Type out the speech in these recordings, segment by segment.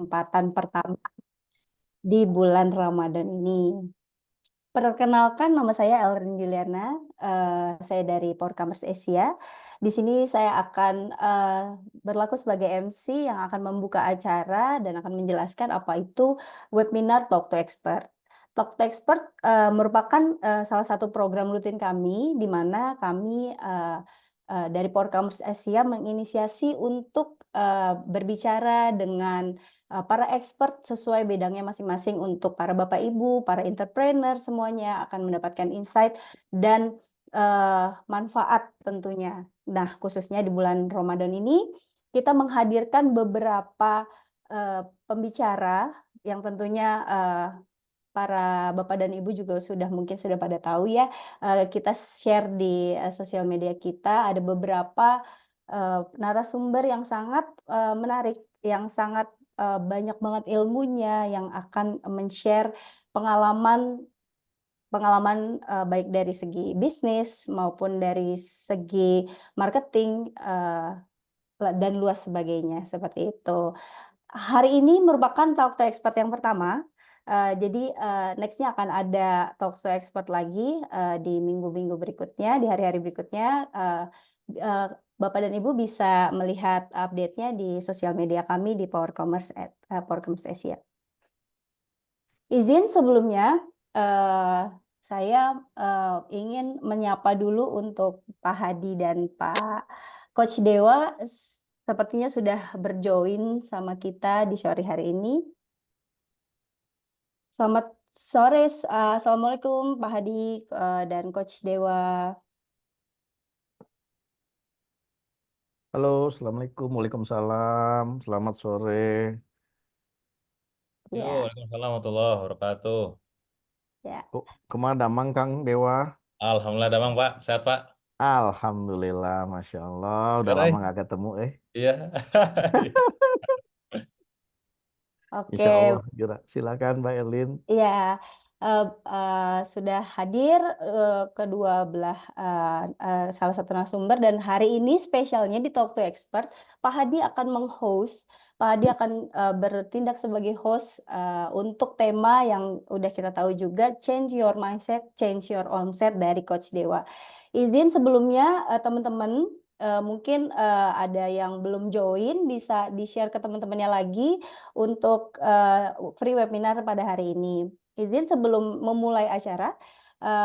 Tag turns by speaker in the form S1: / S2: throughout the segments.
S1: kesempatan pertama di bulan Ramadan ini. Perkenalkan, nama saya Elrin Juliana. Saya dari Commerce Asia. Di sini saya akan berlaku sebagai MC yang akan membuka acara dan akan menjelaskan apa itu webinar Talk to Expert. Talk to Expert merupakan salah satu program rutin kami, di mana kami dari Commerce Asia menginisiasi untuk berbicara dengan para expert sesuai bidangnya masing-masing. Untuk para Bapak Ibu, para entrepreneur, semuanya akan mendapatkan insight dan manfaat tentunya. Nah, khususnya di bulan Ramadan ini, kita menghadirkan beberapa pembicara yang tentunya para Bapak dan Ibu juga mungkin sudah pada tahu ya. Kita share di sosial media kita, ada beberapa narasumber yang sangat menarik, yang sangat banyak banget ilmunya, yang akan men-share pengalaman baik dari segi bisnis maupun dari segi marketing dan luas sebagainya, seperti itu. Hari ini merupakan Talk to Expert yang pertama. Jadi next-nya akan ada Talk to Expert lagi di minggu-minggu berikutnya, di hari-hari berikutnya. Bapak dan Ibu bisa melihat update-nya di sosial media kami di Power Commerce Asia. Izin sebelumnya, saya ingin menyapa dulu untuk Pak Hadi dan Pak Coach Dewa. Sepertinya sudah berjoin sama kita di sore hari ini. Selamat sore, Assalamualaikum Pak Hadi dan Coach Dewa.
S2: Halo, Assalamualaikum, Waalaikumsalam, selamat sore.
S1: Ya,
S3: Waalaikumsalam warahmatullahi wabarakatuh.
S1: ya.
S2: Kemana damang Kang Dewa?
S3: Alhamdulillah damang Pak, sehat Pak.
S2: Alhamdulillah, Masya Allah, udah
S3: Bener,
S2: lama nggak ketemu
S3: Iya.
S1: Oke,
S2: Insya Allah, silakan Mbak Erlin.
S1: ya, sudah hadir kedua belah salah satu narasumber, dan hari ini spesialnya di Talk to Expert, Pak Hadi akan meng-host. Pak Hadi akan bertindak sebagai host untuk tema yang udah kita tahu juga, Change Your Mindset, Change Your Onset dari Coach Dewa. Izin sebelumnya teman-teman, mungkin ada yang belum join, bisa di-share ke teman-temannya lagi untuk free webinar pada hari ini. Izin sebelum memulai acara,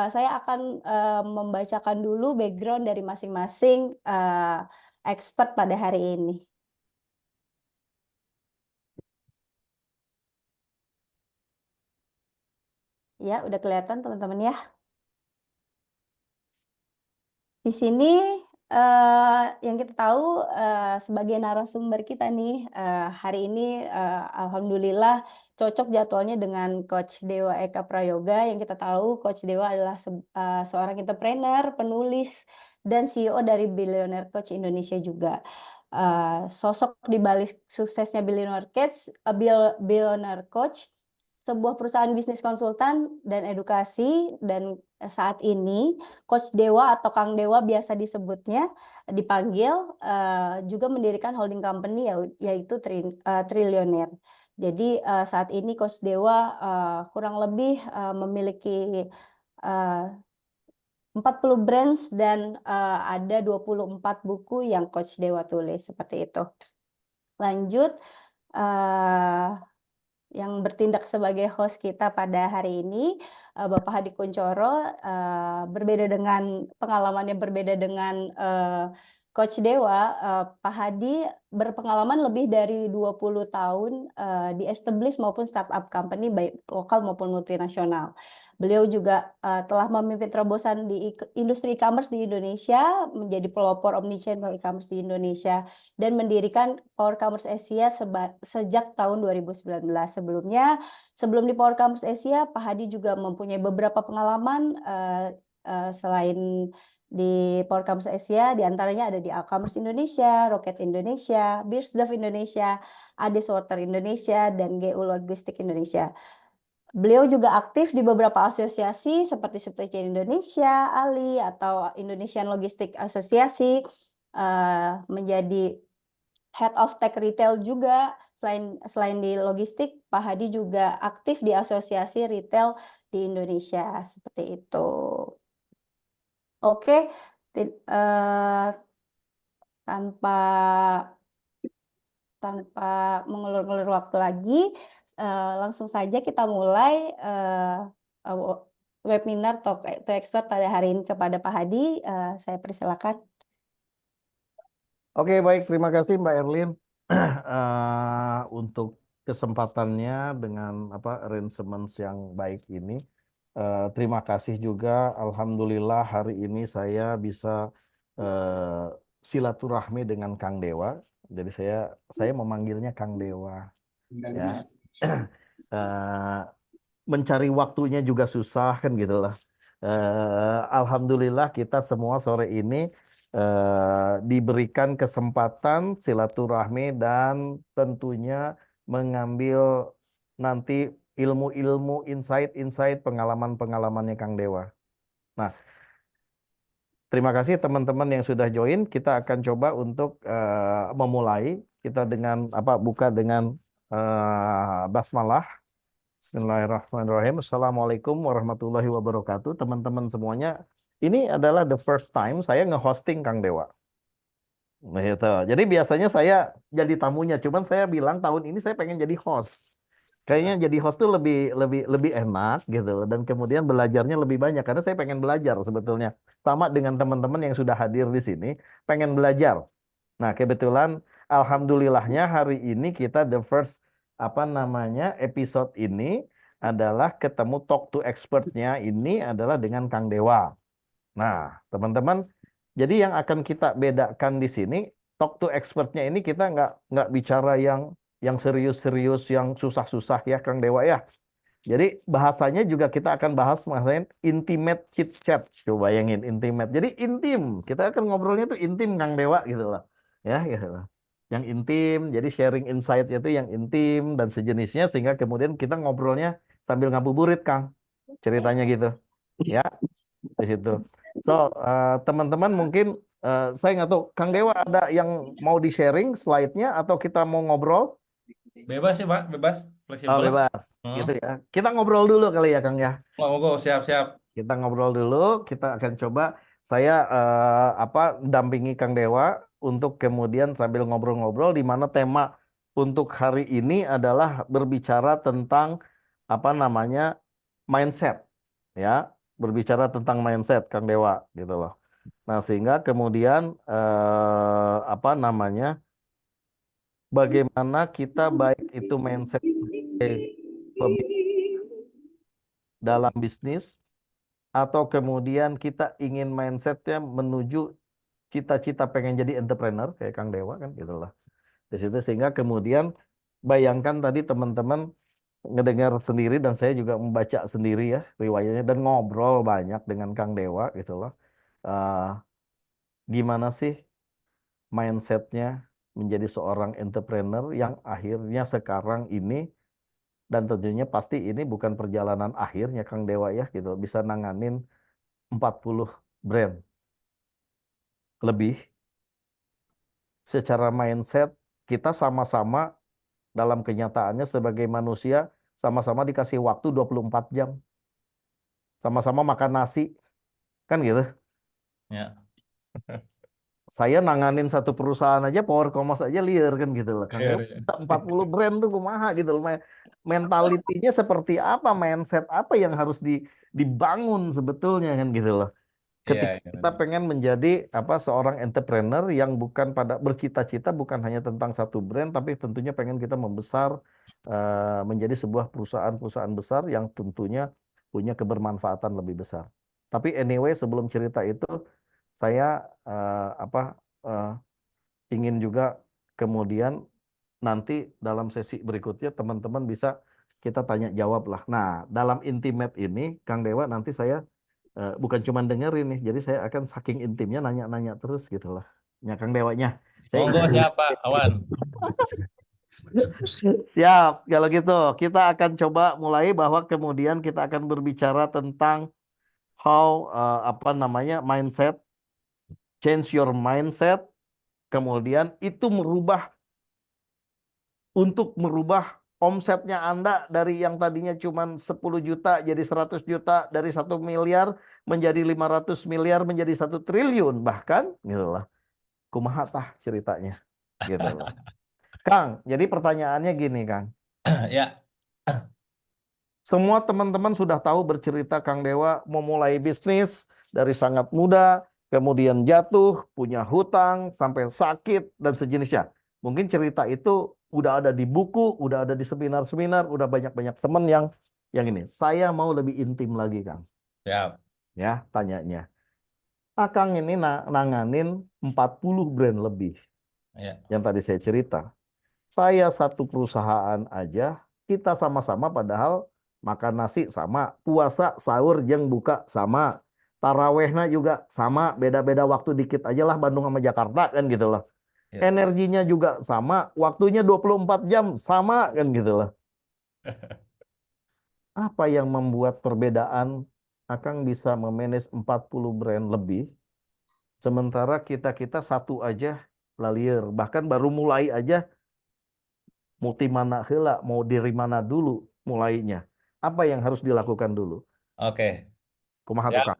S1: saya akan membacakan dulu background dari masing-masing expert pada hari ini. Ya, udah kelihatan teman-teman ya. Di sini yang kita tahu sebagai narasumber kita nih hari ini, alhamdulillah cocok jadwalnya dengan Coach Dewa Eka Prayoga. Yang kita tahu Coach Dewa adalah seorang entrepreneur, penulis, dan CEO dari Billionaire Coach Indonesia juga. Sosok di balik suksesnya Billionaire Coach, sebuah perusahaan bisnis konsultan dan edukasi, dan saat ini Coach Dewa atau Kang Dewa biasa disebutnya, dipanggil, juga mendirikan holding company yaitu Trillionaire. Jadi saat ini Coach Dewa kurang lebih memiliki 40 brands dan ada 24 buku yang Coach Dewa tulis, seperti itu. Lanjut, yang bertindak sebagai host kita pada hari ini, Bapak Hadi Kuncoro. Berbeda dengan pengalamannya, berbeda dengan Coach Dewa, Pak Hadi berpengalaman lebih dari 20 tahun di established maupun startup company baik lokal maupun multinasional. Beliau juga telah memimpin terobosan di industri e-commerce di Indonesia, menjadi pelopor omnichannel e-commerce di Indonesia, dan mendirikan Power Commerce Asia sejak tahun 2019. Sebelum di Power Commerce Asia, Pak Hadi juga mempunyai beberapa pengalaman selain di Power Commerce Asia, diantaranya ada di Alcommerce Indonesia, Rocket Indonesia, Beersdove Indonesia, Ades Water Indonesia, dan GU Logistik Indonesia. Beliau juga aktif di beberapa asosiasi seperti Supply Chain Indonesia, ALI, atau Indonesian Logistic Association, menjadi Head of Tech Retail juga selain di logistik, Pak Hadi juga aktif di asosiasi retail di Indonesia seperti itu. Oke, tanpa mengulur-ngulur waktu lagi, langsung saja kita mulai webinar Talk to Expert pada hari ini kepada Pak Hadi. Saya persilakan.
S2: Oke, baik. Terima kasih Mbak Erlin untuk kesempatannya dengan arrangements yang baik ini. Terima kasih juga. Alhamdulillah hari ini saya bisa silaturahmi dengan Kang Dewa. Jadi saya memanggilnya Kang Dewa. Ya. Mencari waktunya juga susah kan gitu lah. Alhamdulillah kita semua sore ini diberikan kesempatan silaturahmi dan tentunya mengambil nanti ilmu-ilmu, insight-insight, pengalaman-pengalamannya Kang Dewa. Nah, terima kasih teman-teman yang sudah join. Kita akan coba untuk memulai. Kita dengan buka dengan basmalah. Bismillahirrahmanirrahim. Assalamualaikum warahmatullahi wabarakatuh. Teman-teman semuanya, ini adalah the first time saya nge-hosting Kang Dewa. Nah, gitu. Jadi biasanya saya jadi tamunya, cuman saya bilang tahun ini saya pengen jadi host. Kayaknya jadi host tuh lebih enak gitu, dan kemudian belajarnya lebih banyak karena saya pengen belajar sebetulnya. Sama dengan teman-teman yang sudah hadir di sini, pengen belajar. Nah, kebetulan alhamdulillahnya hari ini kita the first episode ini adalah ketemu talk to expert-nya ini adalah dengan Kang Dewa. Nah, teman-teman, jadi yang akan kita bedakan di sini talk to expert-nya ini kita nggak bicara yang serius-serius, yang susah-susah ya Kang Dewa ya. Jadi bahasanya juga kita akan bahas mengenai intimate chit chat. Coba bayangin intimate. Jadi intim. Kita akan ngobrolnya tuh intim Kang Dewa gitu loh. Ya gitu loh. Yang intim, jadi sharing insight itu yang intim dan sejenisnya sehingga kemudian kita ngobrolnya sambil ngabuburit Kang. Ceritanya gitu. Ya, di situ. So, teman-teman mungkin saya nggak tahu Kang Dewa ada yang mau di-sharing slide-nya atau kita mau ngobrol?
S3: Bebas sih Pak, bebas,
S2: Oh,
S3: fleksibel lah.
S2: bebas. Gitu ya. Kita ngobrol dulu kali ya Kang ya.
S3: Monggo, siap-siap.
S2: Kita ngobrol dulu, kita akan coba saya dampingi Kang Dewa untuk kemudian sambil ngobrol-ngobrol di mana tema untuk hari ini adalah berbicara tentang mindset ya, berbicara tentang mindset Kang Dewa gitu loh. Nah, sehingga kemudian bagaimana kita baik itu mindset sebagai dalam bisnis atau kemudian kita ingin mindsetnya menuju cita-cita pengen jadi entrepreneur kayak Kang Dewa kan gitu loh. Di situ sehingga kemudian bayangkan tadi teman-teman ngedengar sendiri dan saya juga membaca sendiri ya riwayatnya dan ngobrol banyak dengan Kang Dewa gitu loh. Eh, Gimana sih mindsetnya menjadi seorang entrepreneur yang akhirnya sekarang ini dan tentunya pasti ini bukan perjalanan akhirnya Kang Dewa ya gitu bisa nanganin 40 brand lebih. Secara mindset kita sama-sama dalam kenyataannya sebagai manusia sama-sama dikasih waktu 24 jam. Sama-sama makan nasi, kan gitu.
S3: Ya.
S2: Saya nanganin satu perusahaan aja Power Commerce aja liar kan gitu loh. Kang Dewa
S3: Iya.
S2: bisa 40 brand tuh kumaha gitu loh. Mentalitinya seperti apa, mindset apa yang harus dibangun sebetulnya kan gitu loh.
S3: Iya,
S2: Ketika
S3: iya,
S2: kita
S3: benar.
S2: pengen menjadi seorang entrepreneur yang bukan pada bercita-cita bukan hanya tentang satu brand tapi tentunya pengen kita membesar menjadi sebuah perusahaan-perusahaan besar yang tentunya punya kebermanfaatan lebih besar. Tapi anyway sebelum cerita itu saya eh, ingin juga kemudian nanti dalam sesi berikutnya teman-teman bisa kita tanya jawab lah. Nah, dalam intimate ini Kang Dewa nanti saya bukan cuma dengerin nih, jadi saya akan saking intimnya nanya-nanya terus gitu lah. Ya Kang Dewanya. Saya
S3: Monggo,
S2: izin.
S3: siap Pak, awan.
S2: Siap, kalau gitu kita akan coba mulai bahwa kemudian kita akan berbicara tentang how mindset, change your mindset, kemudian itu merubah untuk merubah omsetnya Anda dari yang tadinya cuma 10 juta jadi 100 juta, dari 1 miliar menjadi 500 miliar, menjadi 1 triliun bahkan gitu lah. Kumaha tah ceritanya gitu loh. Kang, jadi pertanyaannya gini Kang.
S3: Ya,
S2: Semua teman-teman sudah tahu bercerita Kang Dewa memulai bisnis dari sangat muda, kemudian jatuh, punya hutang, sampai sakit, dan sejenisnya. Mungkin cerita itu udah ada di buku, udah ada di seminar-seminar, udah banyak-banyak teman yang ini. Saya mau lebih intim lagi, Kang.
S3: siap.
S2: Ya, tanyanya. Kang ini nanganin 40 brand lebih
S3: Ya,
S2: yang tadi saya cerita. Saya satu perusahaan aja, kita sama-sama padahal makan nasi sama, puasa, sahur, jeng buka sama, tarawehnya juga sama, beda-beda waktu dikit aja lah Bandung sama Jakarta kan gitu loh.
S3: ya.
S2: Energinya juga sama, waktunya 24 jam sama kan gitu loh. Apa yang membuat perbedaan Akang bisa memanage 40 brand lebih, sementara kita-kita satu aja lalier, bahkan baru mulai aja multi mana heula, mau dari mana dulu mulainya. Apa yang harus dilakukan dulu?
S3: Oke.
S2: Kumaha tuh,
S3: Siap.
S2: Kang?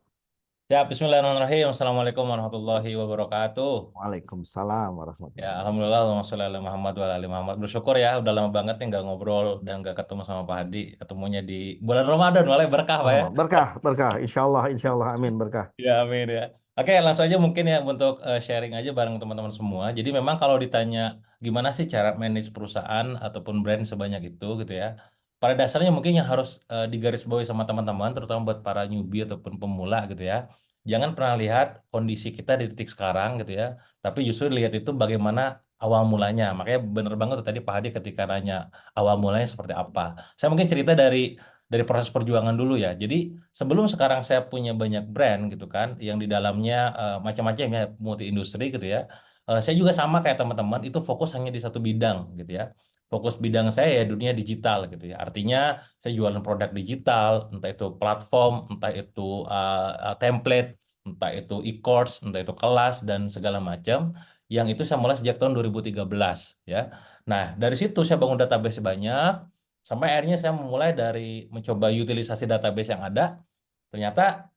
S3: Siap. Bismillahirrahmanirrahim. Assalamualaikum warahmatullahi wabarakatuh.
S2: Waalaikumsalam
S3: Ya,
S2: warahmatullahi wabarakatuh.
S3: alhamdulillah, Allahumma sholli ala Muhammad wa ala ali Muhammad. Bersyukur ya, udah lama banget nih nggak ngobrol dan nggak ketemu sama Pak Hadi. Ketemunya di bulan Ramadan, malah berkah Pak ya.
S2: Oh, berkah, berkah. Insya Allah, amin, berkah.
S3: Ya, amin ya. Oke, langsung aja mungkin ya untuk sharing aja bareng teman-teman semua. Jadi memang kalau ditanya gimana sih cara manage perusahaan ataupun brand sebanyak itu gitu ya. Pada dasarnya mungkin yang harus digarisbawahi sama teman-teman, terutama buat para newbie ataupun pemula gitu ya. Jangan pernah lihat kondisi kita di titik sekarang gitu ya. Tapi justru lihat itu bagaimana awal mulanya. Makanya bener banget tuh tadi Pak Hadi ketika nanya awal mulanya seperti apa. Saya mungkin cerita dari proses perjuangan dulu ya. Jadi sebelum sekarang saya punya banyak brand gitu kan, yang di dalamnya macam-macam ya, multi industri gitu ya. Saya juga sama kayak teman-teman, itu fokus hanya di satu bidang gitu ya. Fokus bidang saya ya dunia digital gitu ya. Artinya saya jualan produk digital, entah itu platform, entah itu template, entah itu e-course, entah itu kelas dan segala macam. Yang itu saya mulai sejak tahun 2013 ya. Nah, dari situ saya bangun database banyak. Sampai akhirnya saya memulai dari mencoba utilisasi database yang ada. Ternyata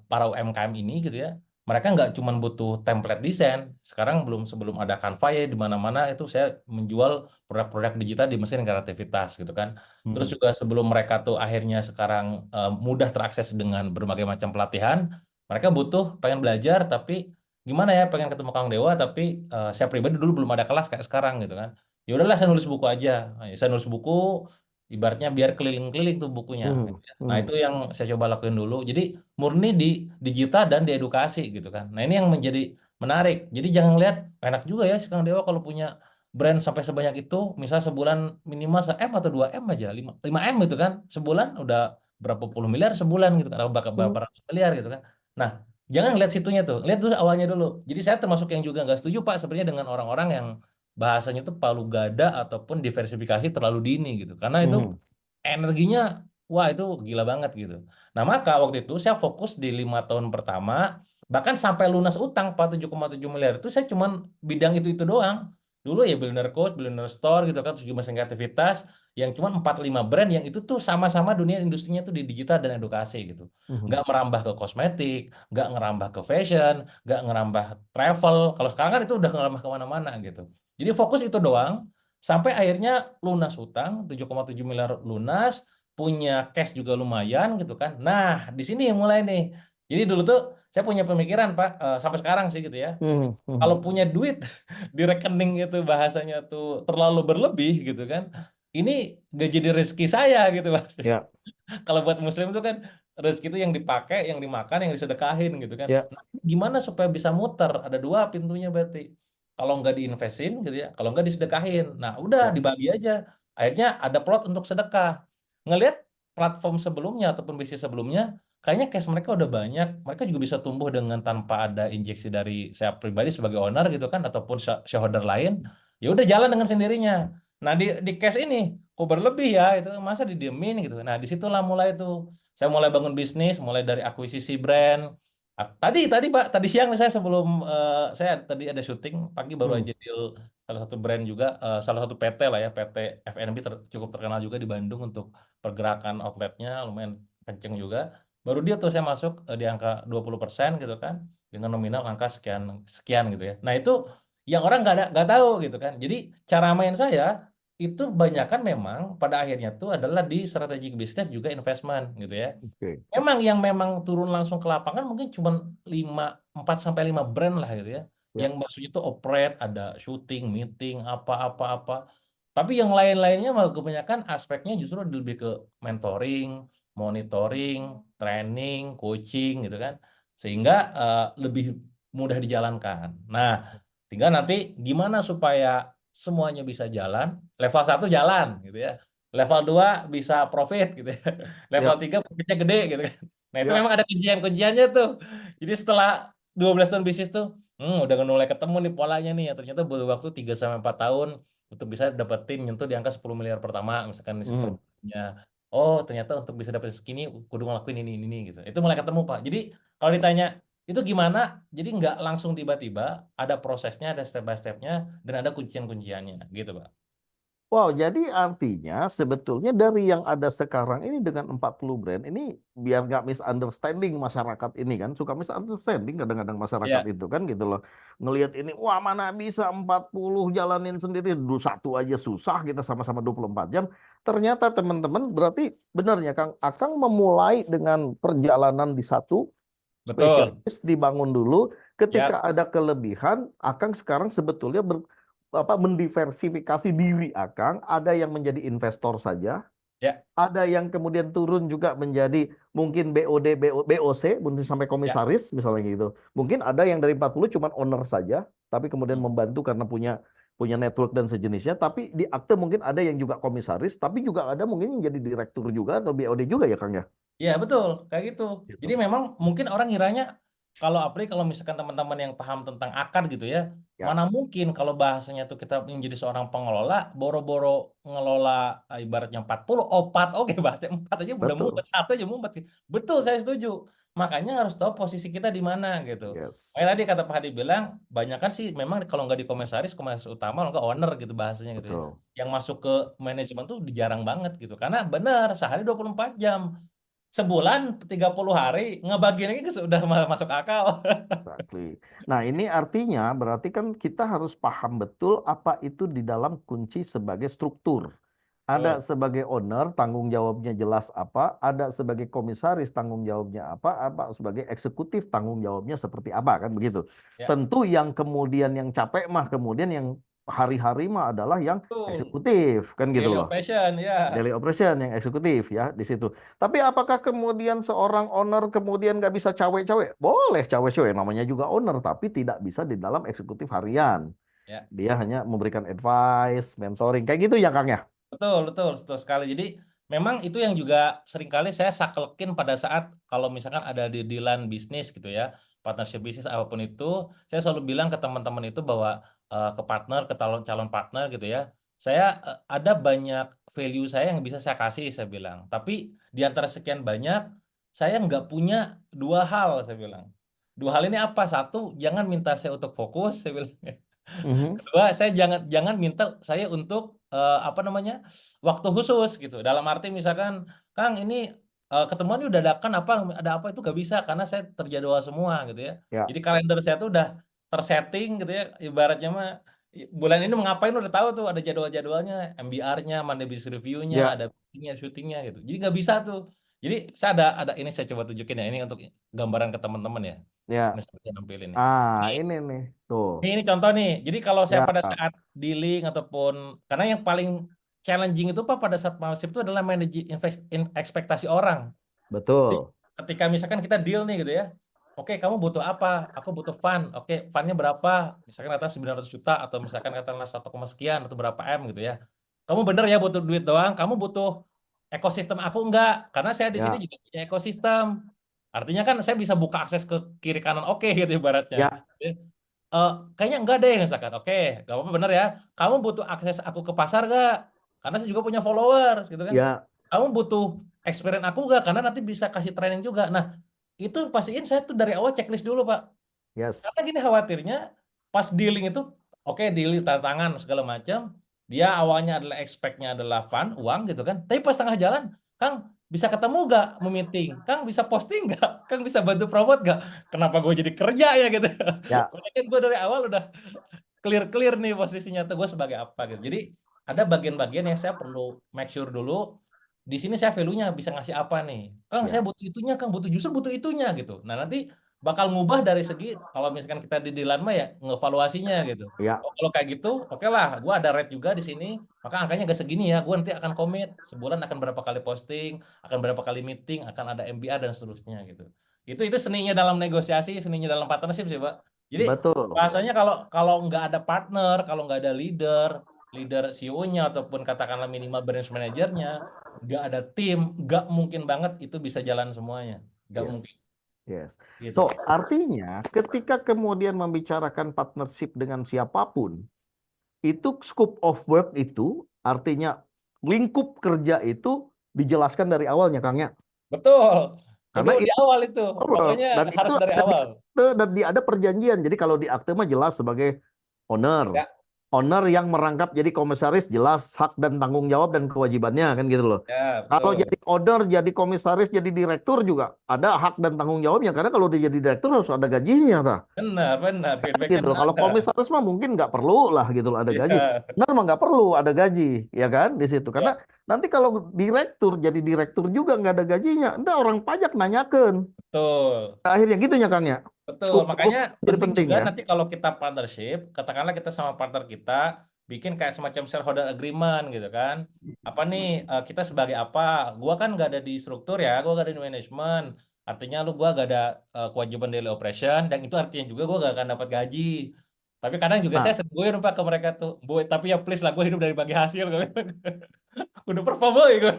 S3: para UMKM ini gitu ya, mereka nggak cuma butuh template desain. Sekarang sebelum ada Canva ya di mana-mana itu saya menjual produk-produk digital di mesin kreativitas gitu kan. Terus
S2: Mhm,
S3: juga sebelum mereka tuh akhirnya sekarang mudah terakses dengan berbagai macam pelatihan, mereka butuh pengen belajar tapi gimana ya pengen ketemu Kang Dewa tapi saya pribadi dulu belum ada kelas kayak sekarang gitu kan. Ya udahlah saya nulis buku aja. Nah, saya nulis buku ibaratnya biar keliling-keliling tuh bukunya.
S2: mhm,
S3: Nah,
S2: mhm,
S3: itu yang saya coba lakuin dulu. Jadi murni di digital dan di edukasi gitu kan. Nah, ini yang menjadi menarik. Jadi jangan lihat enak juga ya si Kang Dewa kalau punya brand sampai sebanyak itu, misal sebulan minimal 1 M atau 2 M aja, 5 M gitu kan. Sebulan udah berapa puluh miliar sebulan gitu kan, atau berapa
S2: mhm,
S3: ratus miliar gitu kan. Nah, jangan lihat situnya tuh, lihat dulu awalnya dulu. Jadi saya termasuk yang juga nggak setuju Pak sebenarnya dengan orang-orang yang bahasanya tuh palu gada ataupun diversifikasi terlalu dini gitu. Karena itu
S2: mhm,
S3: energinya wah itu gila banget gitu. Nah maka waktu itu saya fokus di 5 tahun pertama bahkan sampai lunas utang 47,7 miliar itu saya cuman bidang itu doang. Dulu ya Billionaire Coach, Billionaire Store gitu kan, terus juga mesin kreativitas yang cuma 4-5 brand yang itu tuh sama-sama dunia industrinya tuh di digital dan edukasi gitu.
S2: mhm,
S3: Nggak merambah ke kosmetik, nggak ngerambah ke fashion, nggak ngerambah travel. Kalau sekarang kan itu udah ngerambah kemana-mana gitu. Jadi fokus itu doang. Sampai akhirnya lunas hutang 7,7 miliar lunas, punya cash juga lumayan gitu kan. Nah, di sini yang mulai nih. Jadi dulu tuh saya punya pemikiran Pak, sampai sekarang sih gitu ya.
S2: mhm,
S3: Kalau
S2: mhm,
S3: punya duit di rekening itu bahasanya tuh terlalu berlebih gitu kan. Ini gak jadi rezeki saya gitu Mas.
S2: ya,
S3: Kalau buat muslim itu kan rezeki itu yang dipakai, yang dimakan, yang disedekahin gitu kan.
S2: ya,
S3: Nah, gimana supaya bisa muter? Ada dua pintunya berarti. Kalau nggak diinvestin gitu ya, kalau nggak disedekahin. Nah, udah
S2: ya,
S3: dibagi aja. Akhirnya ada plot untuk sedekah. Ngelihat platform sebelumnya ataupun bisnis sebelumnya, kayaknya cash mereka udah banyak. Mereka juga bisa tumbuh dengan tanpa ada injeksi dari saya pribadi sebagai owner gitu kan, ataupun shareholder lain. Ya udah jalan dengan sendirinya. Nah, di cash ini kok berlebih ya itu masa didiemin gitu. Nah, disitulah mulai tuh saya mulai bangun bisnis, mulai dari akuisisi brand, Tadi Pak, tadi siang nih saya sebelum saya tadi ada syuting pagi baru
S2: Hmm,
S3: aja deal salah satu brand juga, salah satu PT lah ya, PT FNB cukup terkenal juga di Bandung untuk pergerakan outletnya lumayan kenceng juga. Baru dia tuh saya masuk di angka 20% gitu kan, dengan nominal angka sekian sekian gitu ya. Nah itu yang orang nggak tahu gitu kan. Jadi cara main saya itu banyakan memang pada akhirnya tuh adalah di strategic business juga investment gitu ya.
S2: oke.
S3: Memang turun langsung ke lapangan mungkin cuma 4 sampai 5 brand lah gitu ya.
S2: Ya,
S3: Yang maksudnya itu operate, ada syuting, meeting, apa-apa-apa. Tapi yang lain-lainnya malah kebanyakan aspeknya justru lebih ke mentoring, monitoring, training, coaching gitu kan. Sehingga lebih mudah dijalankan. Nah, tinggal nanti gimana supaya semuanya bisa jalan. Level 1 jalan gitu ya. Level 2 bisa profit gitu ya. Level
S2: ya,
S3: 3 profitnya gede gitu kan. Nah itu
S2: ya.
S3: memang ada kuncian-kunciannya tuh. Jadi setelah 12 tahun bisnis tuh, udah mulai ketemu nih polanya nih. Ya, ternyata butuh waktu 3 sampai 4 tahun untuk bisa dapetin nyentuh di angka 10 miliar pertama misalkan isi per
S2: Hmm.
S3: bulannya. Oh ternyata untuk bisa dapetin segini kudu ngelakuin ini gitu. Itu mulai ketemu Pak. Jadi kalau ditanya itu gimana? Jadi nggak langsung tiba-tiba, ada prosesnya, ada step by stepnya, dan ada kuncian-kunciannya gitu Pak.
S2: Wow, jadi artinya sebetulnya dari yang ada sekarang ini dengan 40 brand ini biar nggak misunderstanding masyarakat ini kan suka misunderstanding kadang-kadang masyarakat
S3: Ya,
S2: itu kan gitu loh. Ngelihat ini wah mana bisa 40 jalanin sendiri dulu satu aja susah kita sama-sama 24 jam. Ternyata teman-teman berarti benarnya Kang Akang memulai dengan perjalanan di satu
S3: betul.
S2: spesialis dibangun dulu. Ketika
S3: Ya,
S2: ada kelebihan, Akang sekarang sebetulnya mendiversifikasi diri Akang. Ada yang menjadi investor saja,
S3: ya,
S2: ada yang kemudian turun juga menjadi mungkin BOD, BOC, mungkin sampai
S3: ya.
S2: komisaris misalnya gitu. Mungkin ada yang dari 40 cuma owner saja, tapi kemudian
S3: Hmm.
S2: membantu karena punya punya network dan sejenisnya. Tapi di akte mungkin ada yang juga komisaris, tapi juga ada mungkin yang jadi direktur juga atau BOD juga ya Kang ya.
S3: Iya betul, kayak gitu. Jadi
S2: Gitu.
S3: memang mungkin orang ngiranya kalau apalagi kalau misalkan teman-teman yang paham tentang akar gitu ya,
S2: Ya,
S3: mana mungkin kalau bahasanya tuh kita menjadi seorang pengelola, boro-boro ngelola ibaratnya 40 opat, oke bahasnya 4 aja udah
S2: betul.
S3: mumet, 1 aja mumet. Betul, saya setuju. Makanya harus tahu posisi kita di mana gitu.
S2: Yes.
S3: Kayak tadi kata Pak Hadi bilang, banyak kan sih memang kalau nggak di komisaris, komisaris utama, kalau nggak owner gitu bahasanya gitu ya.
S2: Betul.
S3: Yang masuk ke manajemen tuh jarang banget gitu. Karena benar, sehari 24 jam. Sebulan 30 hari ngebagiin lagi sudah masuk akal.
S2: Exactly. Nah, ini artinya berarti kan kita harus paham betul apa itu di dalam kunci sebagai struktur. Ada
S3: Betul.
S2: sebagai owner, tanggung jawabnya jelas apa, ada sebagai komisaris, tanggung jawabnya apa sebagai eksekutif, tanggung jawabnya seperti apa, kan begitu.
S3: Ya,
S2: Tentu yang kemudian yang capek mah, kemudian yang hari-hari mah adalah yang
S3: betul.
S2: eksekutif, kan gitu
S3: Daily
S2: loh.
S3: operation ya.
S2: Daily operation yang eksekutif ya di situ. Tapi apakah kemudian seorang owner kemudian nggak bisa cawe-cawe? Boleh cawe-cawe, namanya juga owner, tapi tidak bisa di dalam eksekutif harian.
S3: Ya,
S2: Dia hanya memberikan advice, mentoring, kayak gitu ya Kang ya?
S3: betul, betul, betul sekali. Jadi memang itu yang juga seringkali saya saklekin pada saat kalau misalkan ada di dealan bisnis gitu ya, partnership bisnis apapun itu, saya selalu bilang ke teman-teman itu bahwa ke partner, ke calon-calon partner gitu ya, saya ada banyak value saya yang bisa saya kasih, saya bilang. Tapi di antara sekian banyak, saya nggak punya 2 hal, saya bilang. 2 hal ini apa? Satu, jangan minta saya untuk fokus, saya bilang.
S2: Mhm.
S3: Kedua, saya jangan jangan minta saya untuk apa namanya waktu khusus gitu. Dalam arti misalkan, Kang ini ketemuan ini udah dadakan apa ada apa itu gak bisa karena saya terjadwal semua gitu ya.
S2: Ya,
S3: Jadi kalender saya tuh udah tersetting gitu ya. Ibaratnya mah bulan ini mau ngapain udah tahu tuh ada jadwal-jadwalnya, MBR-nya, Monday Business Review-nya,
S2: ya,
S3: ada meeting-nya, syutingnya gitu. Jadi nggak bisa tuh. Jadi saya ada ini saya coba tunjukin ya ini untuk gambaran ke teman-teman ya. Ini
S2: ya.
S3: saya nampilin nih.
S2: Ah,
S3: Ini
S2: ini nih, tuh.
S3: ini contoh nih. Jadi kalau saya
S2: Ya,
S3: pada saat dealing ataupun karena yang paling challenging itu Pak pada saat partnership itu adalah manage ekspektasi orang. Jadi
S2: betul.
S3: ketika misalkan kita deal nih gitu ya. Oke, kamu butuh apa? Aku butuh fund. Oke, fundnya berapa? Misalkan kata 900 juta atau misalkan katakanlah 1, sekian atau berapa M gitu ya. Kamu bener ya butuh duit doang, kamu butuh ekosistem aku enggak? Karena saya di sini
S2: Ya,
S3: juga punya ekosistem. Artinya kan saya bisa buka akses ke kiri kanan oke gitu ibaratnya.
S2: ya,
S3: Eh, kayaknya enggak deh misalkan. Oke, gak apa-apa bener ya. Kamu butuh akses aku ke pasar gak? Karena saya juga punya followers gitu kan.
S2: ya,
S3: Kamu butuh experience aku gak? Karena nanti bisa kasih training juga. Nah, itu pastiin saya tuh dari awal checklist dulu Pak. Karena
S2: Yes.
S3: gini khawatirnya pas dealing itu oke dealing tanda tangan segala macam, dia awalnya adalah expect-nya adalah fun, uang gitu kan. Tapi pas tengah jalan, Kang bisa ketemu gak meeting? Kang bisa posting gak? Kang bisa bantu promote gak? Kenapa gue jadi kerja ya gitu?
S2: Ya,
S3: Padahal kan gue dari awal udah clear nih posisinya tuh gue sebagai apa gitu. Jadi ada bagian-bagian yang saya perlu make sure dulu. Di sini saya value-nya bisa ngasih apa nih? Kang, saya
S2: ya,
S3: butuh itunya, Kang, justru butuh itunya gitu. Nah, nanti bakal ngubah dari segi kalau misalkan kita di Dilan mah ya ngevaluasinya gitu.
S2: ya,
S3: Oh, kalau kayak gitu, oke lah, gue ada rate juga di sini, maka angkanya gak segini ya. Gue nanti akan komit sebulan akan berapa kali posting, akan berapa kali meeting, akan ada MBR dan seterusnya gitu. Itu seninya dalam negosiasi, seninya dalam partnership sih, Pak. Jadi
S2: betul.
S3: bahasanya kalau kalau nggak ada partner, kalau nggak ada leader, leader CEO-nya ataupun katakanlah minimal branch manajernya, nggak ada tim, nggak mungkin banget itu bisa jalan semuanya, nggak
S2: Yes.
S3: mungkin
S2: Yes.
S3: gitu.
S2: So, artinya ketika kemudian membicarakan partnership dengan siapapun, itu scope of work itu artinya lingkup kerja itu dijelaskan dari awalnya, Kang ya.
S3: Betul, kudu
S2: Karena
S3: di
S2: itu
S3: awal itu, pokoknya
S2: dan itu
S3: harus dari
S2: ada di
S3: awal.
S2: akte dan ada perjanjian. Jadi kalau di akte mah jelas sebagai owner.
S3: Ya,
S2: Owner yang merangkap jadi komisaris jelas hak dan tanggung jawab dan kewajibannya kan gitu loh.
S3: ya
S2: Kalau
S3: betul,
S2: jadi owner, jadi komisaris, jadi direktur juga ada hak dan tanggung jawabnya karena kalau dia jadi direktur harus ada gajinya, tah.
S3: benar benar, feedbacknya
S2: Gitu loh.
S3: harus
S2: Kalau
S3: ada.
S2: komisaris mah mungkin nggak perlu lah gitu loh ada gaji.
S3: Iya,
S2: Benar mah nggak perlu ada gaji, ya kan di situ. Karena
S3: ya
S2: nanti kalau direktur jadi direktur juga nggak ada gajinya, entah orang pajak nanyakan.
S3: betul.
S2: Akhirnya gitunya Kang ya.
S3: Betul,
S2: Scope of work
S3: makanya
S2: jadi
S3: penting
S2: penting
S3: juga
S2: ya.
S3: nanti kalau kita partnership, katakanlah kita sama partner kita bikin kayak semacam shareholder agreement gitu kan. Apa nih kita sebagai apa? Gua kan gak ada di struktur ya, gua gak ada di manajemen. Artinya gua gak ada kewajiban daily operation dan itu artinya juga gua gak akan dapat gaji. Tapi kadang juga
S2: Nah,
S3: saya seguin Pak ke mereka tuh, Bu, tapi ya please lah gue hidup dari bagi hasil. Udah perform euy gue.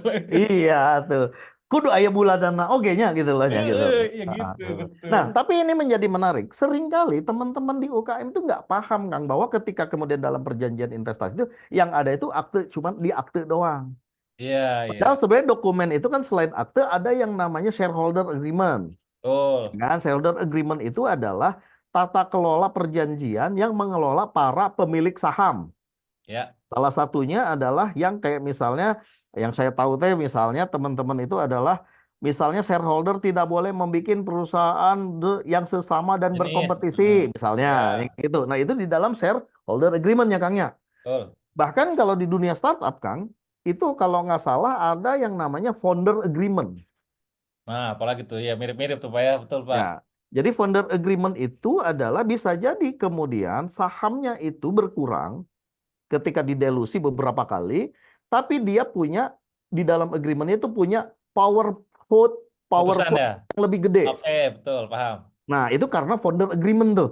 S2: iya tuh. Kudu aya buladana oge-nya gitu loh ya gitu.
S3: Ya gitu,
S2: Tuh.
S3: betul.
S2: Nah, tapi ini menjadi menarik. Seringkali teman-teman di UKM itu nggak paham kan bahwa ketika kemudian dalam perjanjian investasi itu yang ada itu akte cuma di akte doang.
S3: Iya, iya.
S2: Padahal sebenarnya dokumen itu kan selain akte ada yang namanya shareholder agreement.
S3: Betul.
S2: Kan shareholder agreement itu adalah tata kelola perjanjian yang mengelola para pemilik saham.
S3: Ya.
S2: Salah satunya adalah yang kayak misalnya yang saya tahu teh misalnya teman-teman itu adalah misalnya shareholder tidak boleh membuat perusahaan yang sesama dan
S3: Jenis.
S2: berkompetisi misalnya yang
S3: Ya,
S2: itu. Nah, itu di dalam shareholder agreement ya Kang ya.
S3: betul.
S2: Bahkan kalau di dunia startup Kang, itu kalau nggak salah ada yang namanya founder agreement.
S3: Nah, apalagi tuh ya mirip-mirip tuh Pak ya, betul Pak.
S2: Ya. Jadi founder agreement itu adalah bisa jadi kemudian sahamnya itu berkurang ketika didelusi beberapa kali, tapi dia punya di dalam agreement itu punya power vote, power
S3: Putusan
S2: vote
S3: ya.
S2: yang lebih gede.
S3: Oke, betul, paham.
S2: Nah, itu karena founder agreement tuh.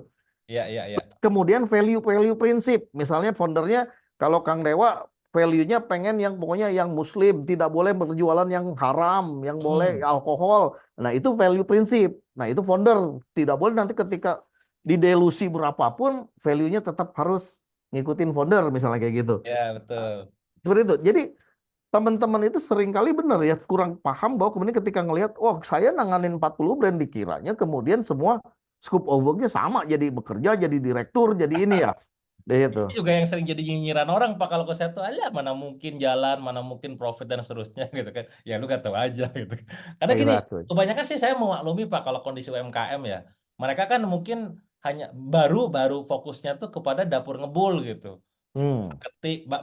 S3: Iya, iya, iya.
S2: Kemudian value-value prinsip. Misalnya foundernya kalau Kang Dewa value-nya pengen yang pokoknya yang muslim, tidak boleh berjualan yang haram, yang boleh
S3: Hmm.
S2: alkohol. Nah, itu value prinsip. Nah, itu founder tidak boleh nanti ketika didelusi berapapun value-nya tetap harus ngikutin founder misalnya kayak gitu.
S3: Ya, betul.
S2: Seperti itu. Jadi teman-teman itu seringkali benar ya kurang paham bahwa kemudian ketika ngelihat, oh saya nanganin 40 brand dikiranya kemudian semua scope of work-nya sama jadi bekerja, jadi direktur, jadi ini ya. Deh itu.
S3: Ini juga yang sering jadi nyinyiran orang Pak kalau ke saya tuh, alah mana mungkin jalan, mana mungkin profit dan seterusnya gitu kan. Ya lu gak tahu aja gitu. Karena gini,
S2: Exactly.
S3: kebanyakan sih saya memaklumi Pak kalau kondisi UMKM ya. Mereka kan mungkin hanya baru baru fokusnya tuh kepada dapur ngebul gitu.
S2: Hmm,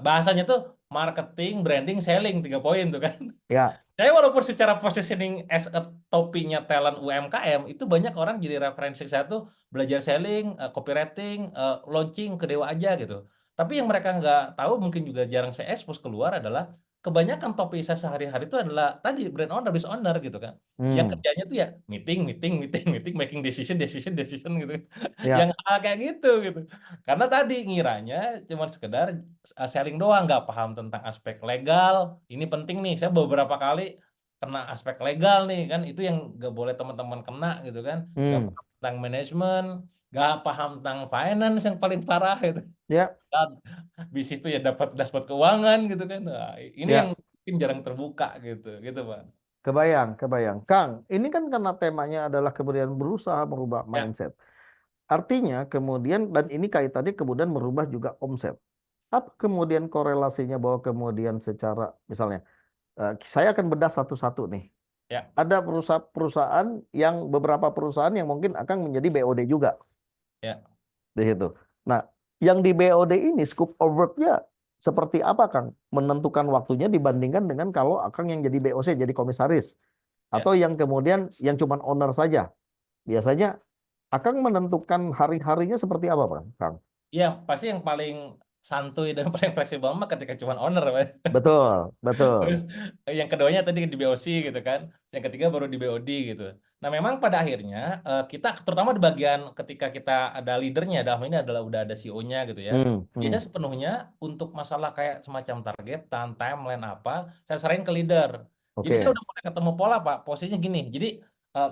S3: Bahasanya tuh marketing, branding, selling 3 poin tuh kan.
S2: ya,
S3: Saya walaupun secara positioning as a topinya talent UMKM itu banyak orang jadi referensi saya tuh belajar selling, copywriting, launching ke Dewa aja gitu. Tapi yang mereka nggak tahu mungkin juga jarang saya expose keluar adalah kebanyakan topik saya sehari-hari itu adalah tadi brand owner, business owner gitu kan. Yang
S2: hmm,
S3: kerjanya tuh ya meeting, meeting, meeting, meeting, making decision, decision, decision gitu. Yang
S2: ya,
S3: hal kayak gitu gitu. Karena tadi ngiranya cuma sekedar selling doang, nggak paham tentang aspek legal. Ini penting nih, saya beberapa kali kena aspek legal nih kan, itu yang nggak boleh teman-teman kena gitu kan. Nggak
S2: hmm,
S3: paham tentang manajemen, nggak paham tentang finance yang paling parah itu.
S2: ya,
S3: Dan di situ ya dapat dashboard keuangan gitu kan. Nah, ini yang
S2: ya.
S3: mungkin jarang terbuka gitu, gitu Pak.
S2: Kebayang, kebayang. Kang, ini kan karena temanya adalah kemudian berusaha merubah
S3: Ya,
S2: mindset. Artinya kemudian, dan ini kaitannya kemudian merubah juga omset. Apa kemudian korelasinya bahwa kemudian secara, misalnya, saya akan bedah satu-satu nih.
S3: ya,
S2: Ada perusahaan yang, beberapa perusahaan yang mungkin akan menjadi BOD juga
S3: ya.
S2: di situ. Nah, yang di BOD ini scope of work-nya seperti apa, Kang? Menentukan waktunya dibandingkan dengan kalau Akang yang jadi BOC, jadi komisaris.
S3: Ya.
S2: Atau yang kemudian yang cuman owner saja. Biasanya Akang menentukan hari-harinya seperti apa, Bang? Kang?
S3: Iya, pasti yang paling santuy dan paling fleksibel mah ketika cuman owner, Pak.
S2: Betul,
S3: Terus
S2: betul.
S3: yang keduanya tadi di BOC gitu kan. Yang ketiga baru di BOD gitu. Nah, memang pada akhirnya kita terutama di bagian ketika kita ada leadernya, dalam ini adalah udah ada CEO-nya gitu ya.
S2: Hmm,
S3: Biasanya
S2: hmm.
S3: sepenuhnya untuk masalah kayak semacam targetan, timeline apa, saya serahin ke leader. Jadi saya
S2: Oke.
S3: udah mulai ketemu pola, Pak. Posisinya gini. Jadi eh,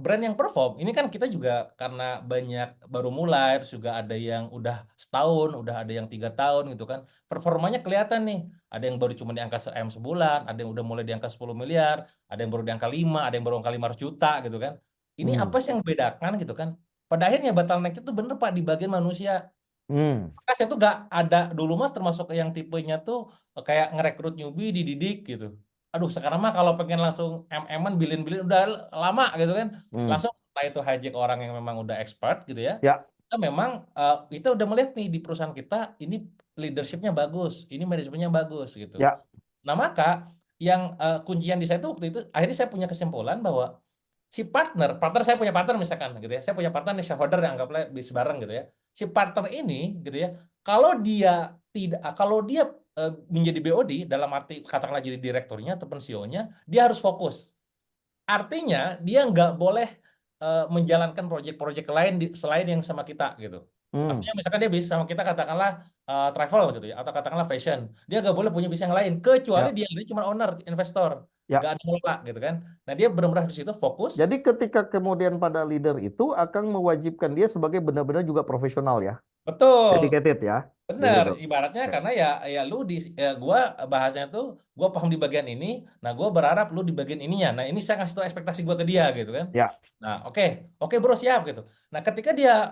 S3: brand yang perform ini kan kita juga karena banyak baru mulai, terus juga ada yang udah setahun, udah ada yang 3 tahun gitu kan. Performanya kelihatan nih. Ada yang baru cuma di angka sebulan, ada yang udah mulai di angka 10 miliar, ada yang baru di angka 5, ada yang baru angka 500 juta gitu kan. Ini apa
S2: Hmm,
S3: sih yang membedakan gitu kan? Pada akhirnya bottleneck itu bener Pak di bagian manusia.
S2: hmm,
S3: Maka saya tuh gak ada dulu mah termasuk yang tipenya tuh kayak ngerekrut newbie dididik gitu. Aduh sekarang mah kalau pengen langsung MM-an bilin-bilin udah lama gitu kan.
S2: hmm.
S3: Langsung entah itu hijack orang yang memang udah expert gitu ya.
S2: Ya,
S3: Kita memang kita udah melihat nih di perusahaan kita ini leadershipnya bagus, ini manajemennya bagus gitu.
S2: ya,
S3: Nah, maka yang kuncian di saya itu waktu itu akhirnya saya punya kesimpulan bahwa si partner saya punya partner misalkan gitu ya. Saya punya partner nih shareholder yang anggaplah bisnis bareng gitu ya. Si partner ini gitu ya, kalau dia menjadi BOD dalam arti katakanlah jadi direkturnya ataupun CEO-nya, dia harus fokus. Artinya dia nggak boleh menjalankan proyek-proyek lain selain yang sama kita gitu.
S2: hmm,
S3: Artinya misalkan dia bisa sama kita katakanlah travel gitu ya, atau katakanlah fashion. Dia nggak boleh punya bisnis yang lain kecuali
S2: ya,
S3: dia ini cuma owner, investor, nggak
S2: ya.
S3: ada ngelola gitu kan. Nah dia benar-benar di situ fokus.
S2: Jadi ketika kemudian pada leader itu akan mewajibkan dia sebagai benar-benar juga profesional ya,
S3: Betul.
S2: dedicated ya, di
S3: Bener,
S2: situ.
S3: ibaratnya
S2: Oke.
S3: karena ya lu gua bahasanya tuh gua paham di bagian ini, nah gua berharap lu di bagian ininya. Nah, ini saya kasih tahu ekspektasi gua ke dia gitu kan.
S2: Ya,
S3: Nah, oke. Oke, Bro, siap gitu. Nah, ketika dia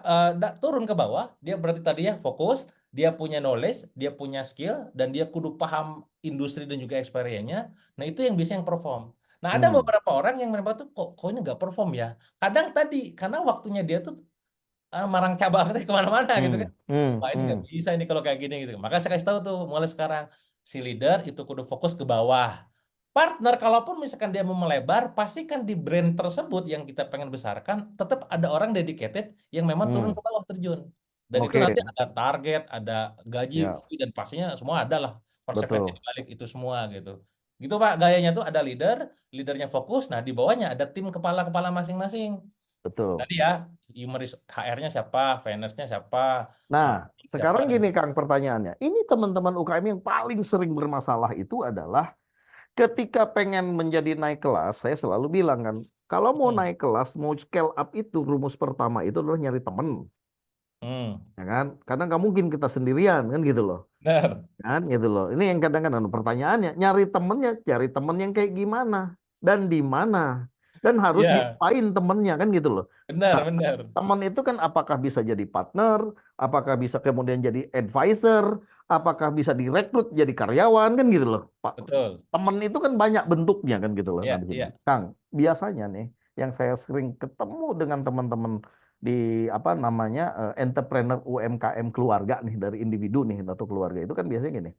S3: turun ke bawah, dia berarti tadi ya fokus, dia punya knowledge, dia punya skill dan dia kudu paham industri dan juga experience-nya. Nah, itu yang biasanya yang perform. Nah, ada
S2: hmm,
S3: beberapa orang yang memang tuh kok ini nggak perform ya. Kadang tadi karena waktunya dia tuh marang cabang teh kemana-mana gitu kan.
S2: hmm, hmm,
S3: Wah ini nggak
S2: hmm,
S3: bisa ini kalau kayak gini gitu. Maka saya kasih tahu tuh mulai sekarang si leader itu kudu fokus ke bawah. Partner kalaupun misalkan dia mau melebar, pastikan di brand tersebut yang kita pengen besarkan tetap ada orang dedicated yang memang turun
S2: hmm.
S3: ke bawah terjun. Dan itu
S2: Oke,
S3: nanti ada target, ada gaji,
S2: ya,
S3: fee, dan pastinya semua ada lah konsekuensi
S2: betul,
S3: di balik itu semua gitu. Gitu Pak, gayanya tuh ada leader, leadernya fokus, nah di bawahnya ada tim kepala-kepala masing-masing.
S2: betul.
S3: Tadi ya, HR-nya siapa, finance-nya siapa,
S2: Nah,
S3: siapa
S2: sekarang
S3: dan
S2: gini Kang pertanyaannya. Ini teman-teman UKM yang paling sering bermasalah itu adalah ketika pengen menjadi naik kelas, saya selalu bilang kan, kalau mau
S3: hmm,
S2: naik kelas, mau scale up itu rumus pertama itu adalah nyari temen,
S3: hmm,
S2: ya kan? Karena nggak mungkin kita sendirian kan gitu loh,
S3: benar.
S2: kan gitu loh. Ini yang kadang-kadang pertanyaannya, nyari temennya, cari temen yang kayak gimana dan di mana dan harus
S3: Iya,
S2: diapain temennya kan gitu loh.
S3: benar,
S2: Nah,
S3: benar.
S2: teman itu kan apakah bisa jadi partner, apakah bisa kemudian jadi advisor, apakah bisa direkrut jadi karyawan kan gitu loh. Pak,
S3: Betul.
S2: teman itu kan banyak bentuknya kan gitu loh. Nah,
S3: Iya,
S2: di sini.
S3: iya.
S2: Kang, biasanya nih yang saya sering ketemu dengan teman-teman di apa namanya entrepreneur UMKM keluarga nih dari individu nih atau keluarga itu kan biasanya gini.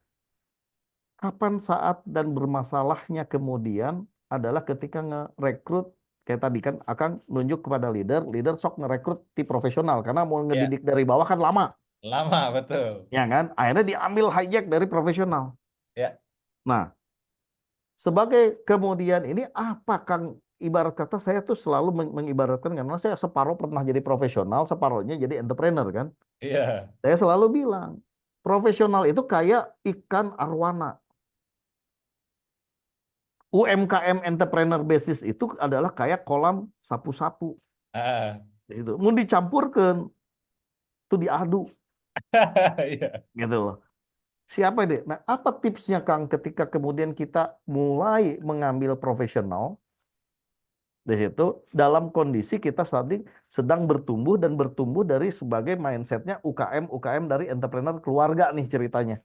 S2: Kapan saat dan bermasalahnya kemudian adalah ketika ngerekrut kayak tadi kan akan nunjuk kepada leader, leader sok ngerekrut tim profesional karena mau
S3: Iya,
S2: ngedidik dari bawah kan lama,
S3: lama, betul.
S2: ya kan? Akhirnya diambil hijack dari profesional.
S3: Ya,
S2: Nah, sebagai kemudian ini apa Kang ibarat kata saya tuh selalu mengibaratkan karena saya separuh pernah jadi profesional, separuhnya jadi entrepreneur kan.
S3: iya.
S2: Saya selalu bilang, profesional itu kayak ikan arwana. UMKM entrepreneur basis itu adalah kayak kolam sapu-sapu.
S3: Ah,
S2: Itu mau dicampurkan, tuh diadu
S3: iya.
S2: gitu loh. Siapa ini? Nah, apa tipsnya Kang ketika kemudian kita mulai mengambil profesional di situ dalam kondisi kita sedang bertumbuh dan bertumbuh dari sebagai mindsetnya UKM dari entrepreneur keluarga nih ceritanya.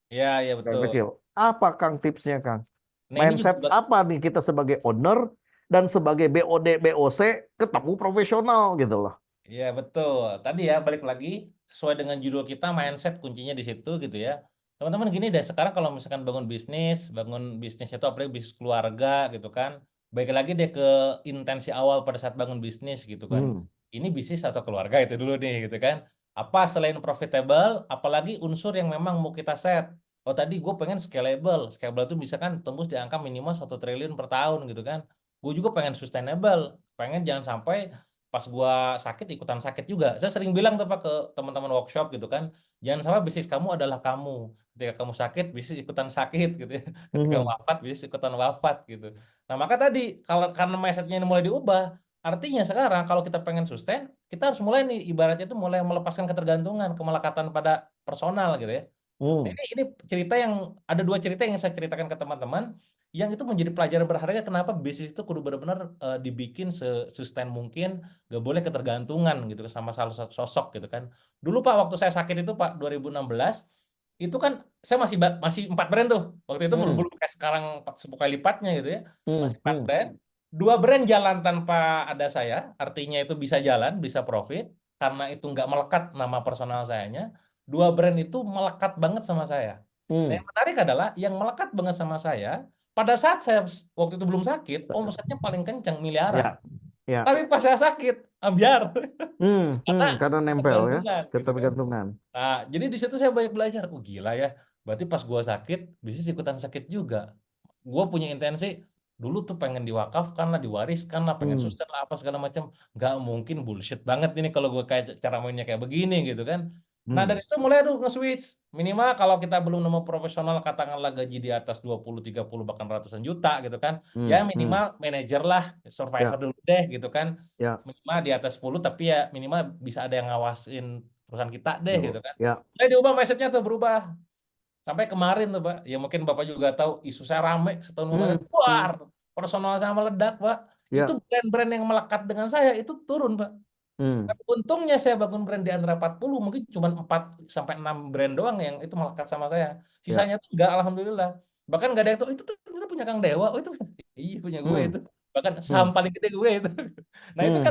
S3: Ya,
S2: Kang
S3: betul.
S2: kecil. Apa Kang tipsnya Kang?
S3: Nah, ini juga
S2: Mindset apa nih kita sebagai owner dan sebagai BOD BOC ketemu profesional gitu loh.
S3: ya betul. Tadi ya balik lagi sesuai dengan judul kita mindset kuncinya di situ gitu ya. Teman-teman gini deh, sekarang kalau misalkan bangun bisnis itu apalagi bisnis keluarga gitu kan. Baik lagi deh ke intensi awal pada saat bangun bisnis gitu kan.
S2: Hmm.
S3: Ini bisnis atau keluarga itu dulu nih gitu kan. Apa selain profitable, apalagi unsur yang memang mau kita set. Oh tadi gue pengen scalable. Scalable itu bisa kan tembus di angka minimal 1 triliun per tahun gitu kan. Gue juga pengen sustainable. Pengen jangan sampai pas gua sakit ikutan sakit juga. Saya sering bilang tuh Pak ke teman-teman workshop gitu kan, jangan sampai bisnis kamu adalah kamu. Ketika kamu sakit, bisnis ikutan sakit gitu ya. Ketika
S2: Hmm.
S3: wafat, bisnis ikutan wafat gitu. Nah, maka tadi kalau karena mindsetnya ini mulai diubah, artinya sekarang kalau kita pengen sustain, kita harus mulai nih ibaratnya itu mulai melepaskan ketergantungan, kemelekatan pada personal gitu ya. Nah,
S2: Hmm.
S3: ini cerita yang ada 2 cerita yang saya ceritakan ke teman-teman yang itu menjadi pelajaran berharga kenapa bisnis itu kudu benar-benar dibikin sustain mungkin, gak boleh ketergantungan gitu sama salah satu sosok gitu kan. Dulu Pak waktu saya sakit itu Pak 2016 itu kan saya masih 4 brand tuh. Waktu itu belum
S2: Hmm.
S3: belum kayak sekarang 10 kali lipatnya gitu ya.
S2: Hmm.
S3: Masih 4 brand.
S2: Hmm.
S3: 2 brand jalan tanpa ada saya, artinya itu bisa jalan, bisa profit karena itu nggak melekat nama personal sayanya. 2 brand itu melekat banget sama saya. Nah,
S2: Hmm.
S3: yang menarik adalah yang melekat banget sama saya, pada saat saya waktu itu belum sakit, omsetnya paling kencang miliaran.
S2: Ya, ya.
S3: Tapi pas saya sakit, ambiar. Karena
S2: Karena nempel ya,
S3: ketergantungan gitu kan.
S2: ketergantungan.
S3: Nah, jadi di situ saya banyak belajar. Oh gila ya, berarti pas gua sakit, bisnis ikutan sakit juga. Gua punya intensi, dulu tuh pengen diwakafkan lah, diwariskan lah, pengen
S2: Hmm.
S3: sustain lah, apa segala macam. Nggak mungkin bullshit banget ini kalau gua kayak cara mainnya kayak begini gitu kan. Nah
S2: Hmm.
S3: dari situ mulai tuh nge-switch. Minimal kalau kita belum nemu profesional, katakanlah gaji di atas 20, 30, bahkan ratusan juta gitu kan. Ya
S2: Hmm. Hmm.
S3: minimal manajer lah, supervisor
S2: Ya,
S3: dulu deh gitu kan.
S2: ya.
S3: Minimal di atas 10, tapi ya minimal bisa ada yang ngawasin perusahaan kita deh gitu
S2: Betul.
S3: kan.
S2: Ya.
S3: Mulai diubah mindsetnya tuh berubah. Sampai kemarin tuh Pak, ya mungkin Bapak juga tahu isu saya rame setahun
S2: Hmm.
S3: kemarin. Wah,
S2: Hmm.
S3: personal saya meledak Pak. Itu
S2: Ya.
S3: brand-brand yang melekat dengan saya itu turun Pak.
S2: Hmm.
S3: Tapi untungnya saya bangun brand di antara 40, mungkin cuma 4 sampai 6 brand doang yang itu melekat sama saya.
S2: Ya.
S3: Sisanya tuh enggak, alhamdulillah. Bahkan nggak ada yang tahu itu tuh kita punya Kang Dewa. Oh itu iya punya gue
S2: Hmm.
S3: itu. Bahkan saham
S2: Hmm.
S3: paling gede gue itu. Nah itu
S2: Hmm.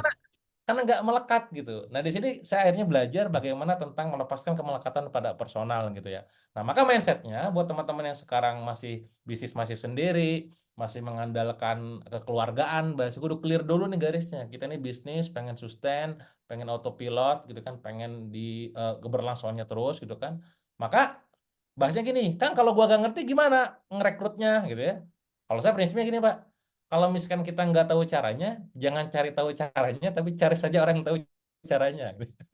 S3: karena nggak melekat gitu. Nah di sini saya akhirnya belajar bagaimana tentang melepaskan kemelekatan pada personal gitu ya. Nah maka mindsetnya buat teman-teman yang sekarang masih bisnis masih sendiri, masih mengandalkan kekeluargaan, bahasa kudu clear dulu nih garisnya. Kita nih bisnis pengen sustain, pengen autopilot gitu kan, pengen di keberlangsungannya terus gitu kan. Maka bahasnya gini, Kang kalau gua gak ngerti gimana ngerekrutnya gitu ya. Kalau saya prinsipnya gini Pak, kalau misalkan kita nggak tahu caranya, jangan cari tahu caranya, tapi cari saja orang yang tahu caranya.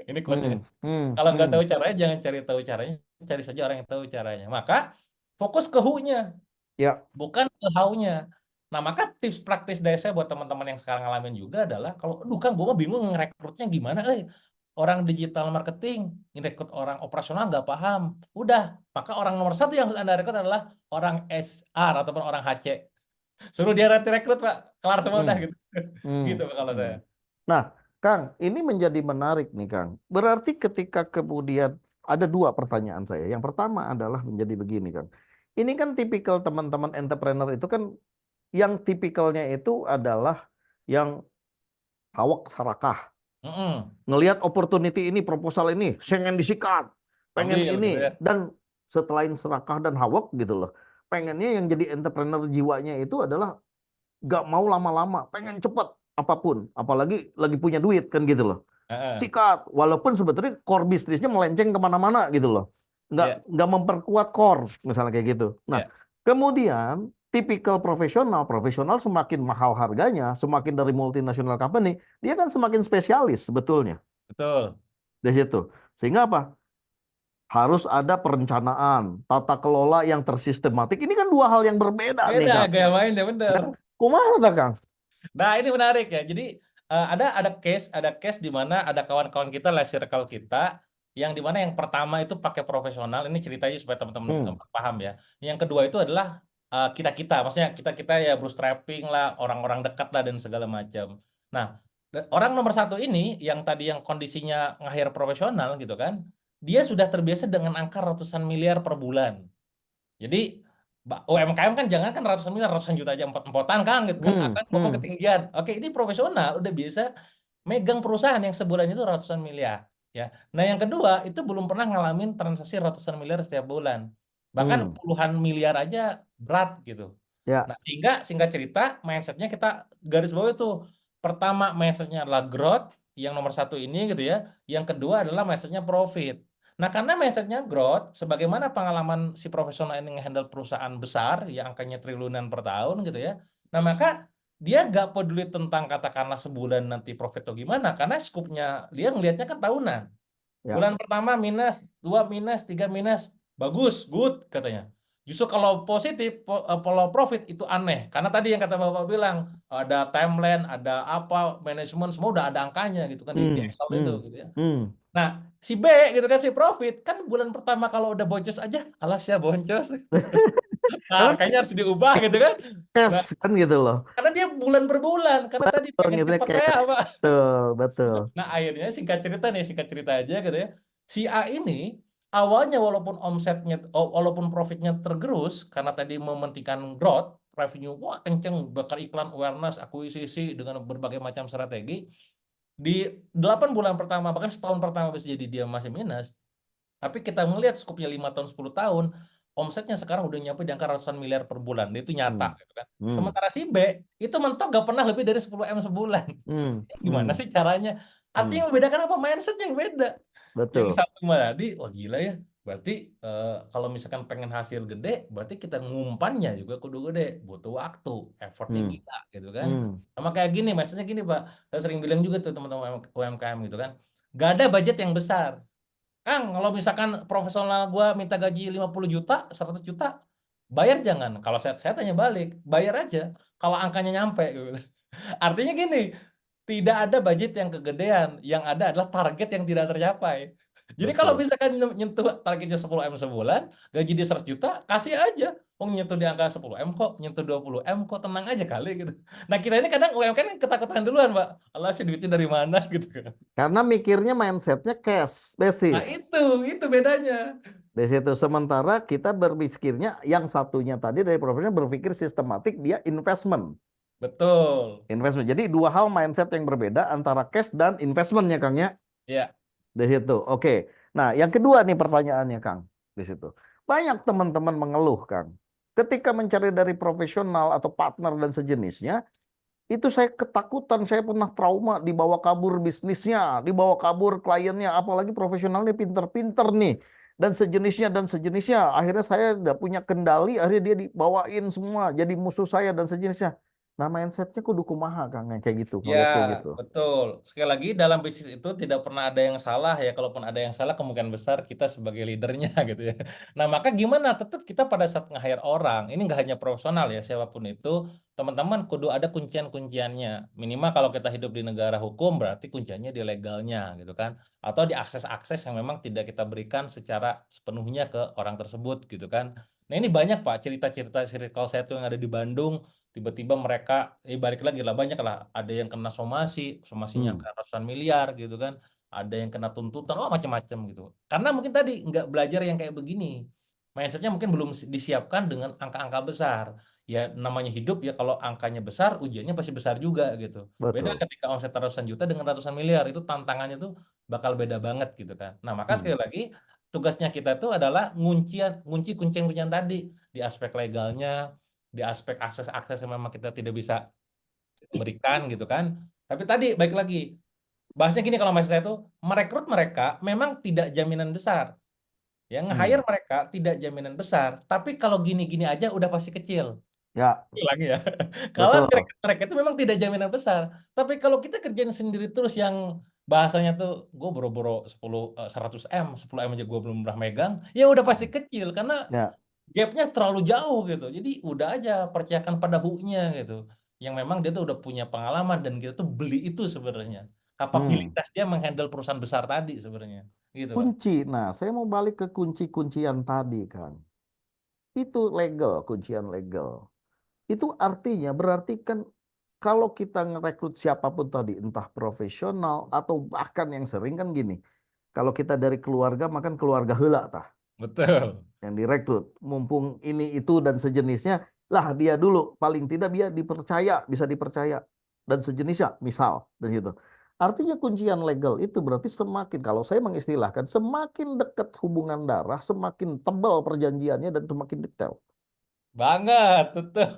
S3: Ini quote-nya.
S2: Hmm. Hmm.
S3: Kalau nggak
S2: Hmm.
S3: tahu caranya, jangan cari tahu caranya, cari saja orang yang tahu caranya. Maka fokus ke who-nya,
S2: Ya.
S3: bukan ke how-nya. Nah, maka tips praktis dari saya buat teman-teman yang sekarang ngalamin juga adalah, kalau, aduh Kang, gue mah bingung ngerekrutnya gimana, orang digital marketing, ngerekrut orang operasional nggak paham. Udah, maka orang nomor satu yang harus Anda rekrut adalah orang HR ataupun orang HC. Suruh dia rekrut Pak, kelar semua udah
S2: Hmm.
S3: gitu. Gitu
S2: Hmm.
S3: Pak kalau saya.
S2: Hmm. Nah, Kang, ini menjadi menarik nih, Kang. Berarti ketika kemudian ada dua pertanyaan saya. Yang pertama adalah menjadi begini, Kang. Ini kan tipikal teman-teman entrepreneur itu kan yang tipikalnya itu adalah yang hawak sarakah.
S3: Mm-mm.
S2: Ngelihat opportunity ini, proposal ini, pengen disikat, pengen
S3: Ambil gitu
S2: ini.
S3: ya.
S2: Dan setelah serakah dan hawak gitu loh. Pengennya yang jadi entrepreneur jiwanya itu adalah gak mau lama-lama, pengen cepet apapun, apalagi lagi punya duit kan gitu loh.
S3: Heeh.
S2: Sikat, walaupun sebetulnya core bisnisnya melenceng kemana-mana gitu loh,
S3: Iya,
S2: nggak memperkuat core misalnya kayak gitu. Nah,
S3: iya,
S2: kemudian tipikal profesional semakin mahal harganya, semakin dari multinational company, dia kan semakin spesialis sebetulnya
S3: betul.
S2: di situ. Sehingga apa? Harus ada perencanaan, tata kelola yang tersistematik. Ini kan dua hal yang berbeda nih,
S3: Beda
S2: Kang.
S3: gaya mainnya bener.
S2: Kumaha tak, Kang?
S3: Nah, ini menarik ya. Jadi ada case di mana ada kawan-kawan kita lah circle kita yang dimana yang pertama itu pakai profesional, ini ceritanya supaya teman-teman
S2: Hmm.
S3: paham ya. Yang kedua itu adalah kita-kita, maksudnya kita-kita ya bootstrapping lah, orang-orang dekat lah dan segala macam. Nah, orang nomor satu ini yang tadi yang kondisinya nge-hire profesional gitu kan, dia sudah terbiasa dengan angka ratusan miliar per bulan. Jadi UMKM kan jangan kan ratusan miliar, ratusan juta aja empot-empotan kan gitu kan,
S2: Hmm.
S3: akan ngomong
S2: Hmm.
S3: ketinggian. Oke, ini profesional udah biasa megang perusahaan yang sebulan itu ratusan miliar ya. Nah, yang kedua itu belum pernah ngalamin transaksi ratusan miliar setiap bulan. Bahkan
S2: Hmm.
S3: puluhan miliar aja berat gitu.
S2: Ya.
S3: Nah, sehingga singkat cerita mindsetnya kita garis bawah itu. Pertama mindsetnya adalah growth, yang nomor satu ini gitu ya. Yang kedua adalah mindsetnya profit. Nah, karena mindsetnya growth, sebagaimana pengalaman si profesional ini ngehandle perusahaan besar, yang angkanya triliunan per tahun gitu ya. Nah, maka dia gak peduli tentang katakanlah sebulan nanti profit atau gimana, karena skupnya dia ngelihatnya kan tahunan.
S2: Ya.
S3: Bulan pertama minus, 2 minus, 3 minus, bagus, good katanya. Justru kalau positif, kalau profit itu aneh. Karena tadi yang kata Bapak bilang, ada timeline, ada apa, manajemen, semua udah ada angkanya gitu kan di
S2: Hmm.
S3: Excel itu
S2: Hmm.
S3: gitu ya.
S2: Hmm.
S3: Nah, si B gitu kan, si profit, kan bulan pertama kalau udah boncos aja, alas ya boncos. Nah,
S2: Karena
S3: harganya harus diubah gitu kan. Nah,
S2: cash kan gitu loh.
S3: karena dia bulan per bulan, karena tadi
S2: Betul,
S3: pengen
S2: gitu
S3: cepat PA,
S2: cash.
S3: Pak.
S2: Betul, betul.
S3: Nah, akhirnya singkat cerita nih, singkat cerita aja gitu ya. Si A ini awalnya walaupun omsetnya, walaupun profitnya tergerus karena tadi mementingkan growth, revenue wah kenceng, bakar iklan, awareness, akuisisi dengan berbagai macam strategi. Di 8 bulan pertama bahkan setahun pertama bisa jadi dia masih minus. Tapi kita melihat skupnya 5 tahun 10 tahun, omsetnya sekarang udah nyampe di angka ratusan miliar per bulan. Itu nyata
S2: Hmm.
S3: gitu kan.
S2: Hmm.
S3: Sementara si B itu mentok gak pernah lebih dari 10 M sebulan.
S2: Hmm.
S3: Gimana
S2: Hmm.
S3: sih caranya? Artinya
S2: Hmm.
S3: membedakan apa? Mindsetnya yang beda. Yang
S2: Betul.
S3: satu tadi, oh gila ya. Berarti kalau misalkan pengen hasil gede, berarti kita ngumpannya juga kudu gede. Butuh waktu, effortnya
S2: Hmm.
S3: gila gitu kan.
S2: Hmm.
S3: Sama kayak gini, mindsetnya gini Pak. Saya sering bilang juga tuh teman-teman UMKM gitu kan. Gak ada budget yang besar. Kang, kalau misalkan profesional gua minta gaji 50 juta, 100 juta, bayar jangan. Kalau saya tanya balik, bayar aja. Kalau angkanya nyampe gitu. Artinya gini, tidak ada budget yang kegedean, yang ada adalah target yang tidak tercapai. Jadi kalau
S2: Betul.
S3: misalkan nyentuh targetnya 10 M sebulan, gaji dia 100 juta, kasih aja. Oh, nyentuh di angka 10 M kok, nyentuh 20 M kok, tenang aja kali gitu. Nah, kita ini kadang UMKM kan ketakutan duluan, Pak. Allah sih duitnya dari mana gitu kan.
S2: Karena mikirnya mindsetnya cash
S3: Nah,
S2: basis.
S3: itu bedanya.
S2: Di situ sementara kita berpikirnya yang satunya tadi dari profesional berpikir sistematik dia investment.
S3: Betul.
S2: Investment. Jadi dua hal mindset yang berbeda antara cash dan investmentnya Kang ya.
S3: Ya,
S2: Di situ. Oke. Nah, yang kedua nih pertanyaannya Kang. Di situ. Banyak teman-teman mengeluh Kang. Ketika mencari dari profesional atau partner dan sejenisnya, itu saya ketakutan, saya pernah trauma dibawa kabur bisnisnya, dibawa kabur kliennya, apalagi profesionalnya pinter-pinter nih. Dan sejenisnya. Akhirnya saya tidak punya kendali, akhirnya dia dibawain semua, jadi musuh saya dan sejenisnya. Nah, mindsetnya kudu kumaha Kang, yang kayak gitu,
S3: ya,
S2: ngeliat kayak gitu.
S3: betul. Sekali lagi dalam bisnis itu tidak pernah ada yang salah ya. Kalaupun ada yang salah, kemungkinan besar kita sebagai leadernya gitu ya. Nah, maka gimana? Tetap kita pada saat nge-hire orang, ini nggak hanya profesional ya, siapapun itu, teman-teman kudu ada kuncian-kunciannya. Minimal kalau kita hidup di negara hukum, berarti kunciannya di legalnya gitu kan. Atau di akses-akses yang memang tidak kita berikan secara sepenuhnya ke orang tersebut gitu kan. Nah, ini banyak Pak cerita-cerita circle saya tuh yang ada di Bandung. Tiba-tiba mereka balik lagi lah, banyak lah, ada yang kena somasinya
S2: Hmm.
S3: kena ratusan miliar gitu kan, ada yang kena tuntutan, oh macam-macam gitu, karena mungkin tadi nggak belajar yang kayak begini, mindsetnya mungkin belum disiapkan dengan angka-angka besar. Ya namanya hidup ya, kalau angkanya besar ujiannya pasti besar juga gitu. Beda
S2: Betul.
S3: ketika omset ratusan juta dengan ratusan miliar, itu tantangannya tuh bakal beda banget gitu kan. Nah, maka
S2: Hmm.
S3: sekali lagi tugasnya kita tuh adalah kuncian-kuncian tadi di aspek legalnya, di aspek akses-akses yang memang kita tidak bisa berikan gitu kan. Tapi tadi baik lagi, bahasnya gini, kalau masih saya tuh merekrut mereka memang tidak jaminan besar. Yang nge-hire
S2: Hmm.
S3: mereka tidak jaminan besar, tapi kalau gini-gini aja udah pasti kecil.
S2: Ya,
S3: Ulangi ya. Kalau
S2: betul.
S3: mereka itu memang tidak jaminan besar. Tapi kalau kita kerjain sendiri terus, yang bahasanya tuh gue boro-boro 100 M, 10 M aja gue belum pernah megang, ya udah pasti kecil karena
S2: Ya.
S3: gapnya terlalu jauh gitu. Jadi udah aja percayakan pada hu-nya gitu. Yang memang dia tuh udah punya pengalaman dan kita tuh beli itu sebenarnya.
S2: Hmm.
S3: Kapabilitas dia menghandle perusahaan besar tadi sebenarnya. gitu Pak.
S2: Kunci. Nah, saya mau balik ke kunci-kuncian tadi, Kang. Itu legal, kuncian legal. Itu artinya berarti kan kalau kita ngerekrut siapapun tadi, entah profesional atau bahkan yang sering kan gini. Kalau kita dari keluarga, makan keluarga heula tah
S3: Betul.
S2: yang direkrut. Mumpung ini itu dan sejenisnya, lah dia dulu paling tidak dia dipercaya, bisa dipercaya dan sejenisnya, misal dan gitu. Artinya kuncian legal itu berarti semakin, kalau saya mengistilahkan, semakin dekat hubungan darah, semakin tebal perjanjiannya dan semakin detail.
S3: Banget, betul.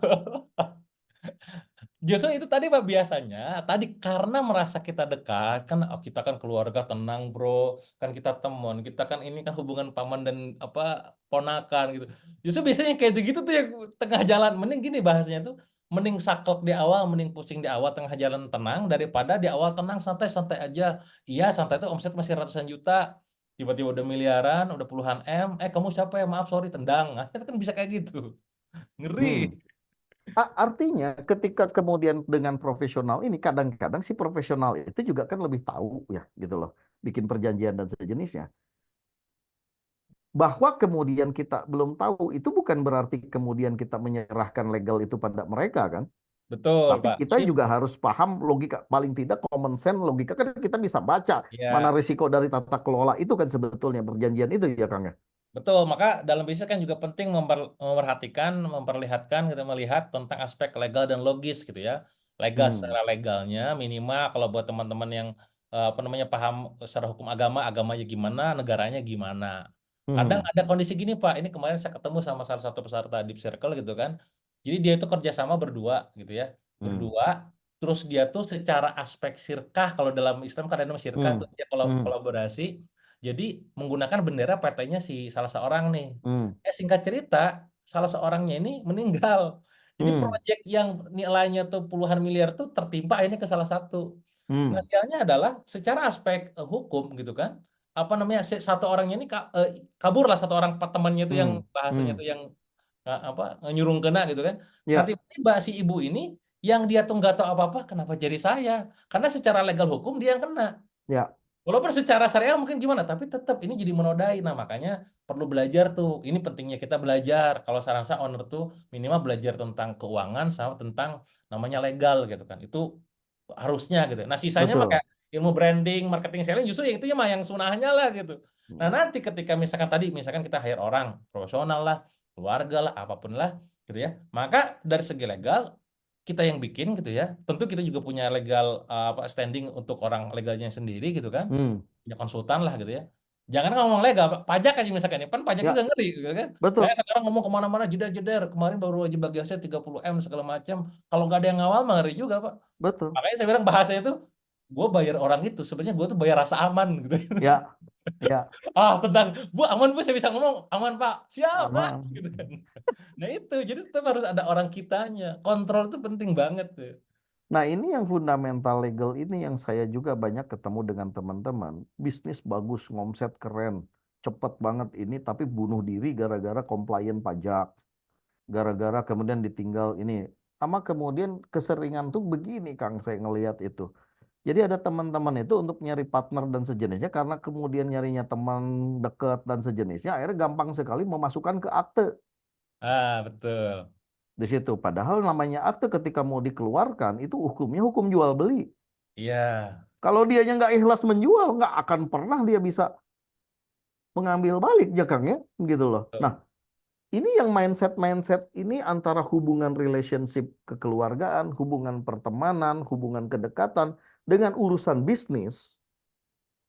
S3: Justru itu tadi Pak, biasanya tadi karena merasa kita dekat kan, oh, kita kan keluarga tenang bro, kan kita teman, kita kan ini kan hubungan paman dan apa ponakan gitu. Justru biasanya kayak gitu tuh yang tengah jalan, mending gini bahasanya tuh, mending saklek di awal, mending pusing di awal tengah jalan tenang daripada di awal tenang santai-santai aja. Iya santai tuh omset masih ratusan juta, tiba-tiba udah miliaran, udah puluhan M, kamu siapa ya, maaf sorry tendang. Nah, itu kan bisa kayak gitu, ngeri.
S2: Hmm. Artinya ketika kemudian dengan profesional ini kadang-kadang si profesional itu juga kan lebih tahu ya gitu loh bikin perjanjian dan sejenisnya. Bahwa kemudian kita belum tahu itu bukan berarti kemudian kita menyerahkan legal itu pada mereka kan.
S3: Betul
S2: Tapi
S3: Pak.
S2: kita
S3: Jadi
S2: juga harus paham logika paling tidak common sense logika kan kita bisa baca mana
S3: ya,
S2: risiko dari tata kelola itu kan sebetulnya perjanjian itu ya Kang ya.
S3: betul. Maka dalam bisnis kan juga penting memperhatikan, memperlihatkan, kita melihat tentang aspek legal dan logis gitu ya. Legal
S2: Hmm.
S3: secara legalnya minimal kalau buat teman-teman yang apa namanya paham secara hukum agama, agamanya gimana, negaranya gimana. Kadang
S2: Hmm.
S3: ada kondisi gini Pak. Ini kemarin saya ketemu sama salah satu peserta Deep Circle gitu kan. Jadi dia itu kerjasama berdua gitu ya,
S2: Hmm.
S3: berdua. Terus dia tuh secara aspek syirkah, kalau dalam Islam kan ada nama syirkah
S2: Hmm.
S3: tuh dia kalau
S2: Hmm.
S3: kolaborasi. Jadi menggunakan bendera PT-nya si salah seorang nih.
S2: Hmm.
S3: Singkat cerita, salah seorangnya ini meninggal. Jadi
S2: Hmm.
S3: proyek yang nilainya tuh puluhan miliar tuh tertimpa ini ke salah satu. Nah,
S2: Hmm.
S3: sialnya adalah secara aspek hukum gitu kan. Apa namanya satu orangnya ini kabur lah, satu orang temannya itu yang
S2: Hmm.
S3: bahasanya
S2: Hmm.
S3: tuh yang apa nyurung kena gitu kan. Nah,
S2: Ya,
S3: tiba-tiba si ibu ini yang dia tuh nggak tahu apa-apa, kenapa jadi saya? Karena secara legal hukum dia yang kena.
S2: ya,
S3: Walaupun secara syariah mungkin gimana, tapi tetap ini jadi menodai. Nah, makanya perlu belajar tuh. Ini pentingnya kita belajar. Kalau saran saya owner tuh minimal belajar tentang keuangan sama tentang namanya legal gitu kan. Itu harusnya gitu. Nah, sisanya mah
S2: betul.
S3: kayak ilmu branding, marketing, selling justru ya itu ya mah yang sunahnya lah gitu. Nah,
S2: Hmm.
S3: nanti ketika misalkan tadi misalkan kita hire orang profesional lah, keluarga lah, apapun lah gitu ya. Maka dari segi legal kita yang bikin gitu ya. Tentu kita juga punya legal apa standing untuk orang legalnya sendiri gitu kan.
S2: Hmm.
S3: Punya konsultan lah gitu ya. Jangan ngomong legal, pajak aja misalkan ya. Kan pajak juga
S2: Ya,
S3: ngeri gitu kan. Saya
S2: betul,
S3: sekarang ngomong kemana-mana jeder-jeder. Kemarin baru aja bagi hasil 30 M segala macam. Kalau nggak ada yang ngawal mah ngeri juga Pak.
S2: betul.
S3: Makanya saya bilang bahasanya itu gue bayar orang itu sebenarnya gue tuh bayar rasa aman gitu.
S2: Ya, ya,
S3: Tentang bu aman bu saya bisa ngomong aman Pak siap gas
S2: aman.
S3: gitu kan. Nah itu jadi tetap harus ada orang kitanya. Kontrol itu penting banget tuh.
S2: Nah, ini yang fundamental legal ini yang saya juga banyak ketemu dengan teman-teman. Bisnis bagus, ngomset keren, cepet banget ini, tapi bunuh diri gara-gara komplain pajak, gara-gara kemudian ditinggal ini. Sama kemudian keseringan tuh begini, Kang, saya ngelihat itu. Jadi ada teman-teman itu untuk nyari partner dan sejenisnya, karena kemudian nyarinya teman dekat dan sejenisnya, akhirnya gampang sekali memasukkan ke akte.
S3: Betul.
S2: Di situ. Padahal namanya akte ketika mau dikeluarkan itu hukumnya hukum jual beli.
S3: Iya.
S2: Kalau dianya nggak ikhlas menjual, nggak akan pernah dia bisa mengambil balik ya Kang ya, gitu loh. Nah, ini yang mindset-mindset ini antara hubungan relationship kekeluargaan, hubungan pertemanan, hubungan kedekatan dengan urusan bisnis.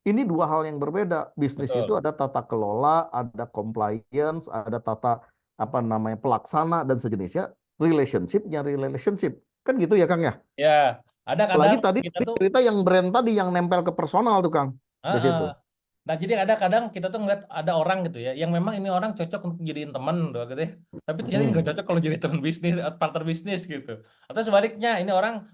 S2: Ini dua hal yang berbeda. Bisnis itu
S3: Betul.
S2: ada tata kelola, ada compliance, ada tata apa namanya pelaksana dan sejenisnya. Relationship-nya relationship. Kan gitu ya Kang ya?
S3: Ya, ada
S2: Apalagi
S3: kadang
S2: tadi
S3: kita tuh,
S2: cerita yang brand tadi yang nempel ke personal tuh Kang. Di
S3: heeh.
S2: situ.
S3: Nah jadi ada kadang kita tuh ngeliat ada orang gitu ya, yang memang ini orang cocok untuk jadiin teman doang gitu ya, tapi ternyata nggak
S2: Hmm.
S3: cocok kalau jadi teman bisnis, partner bisnis gitu. Atau sebaliknya, ini orang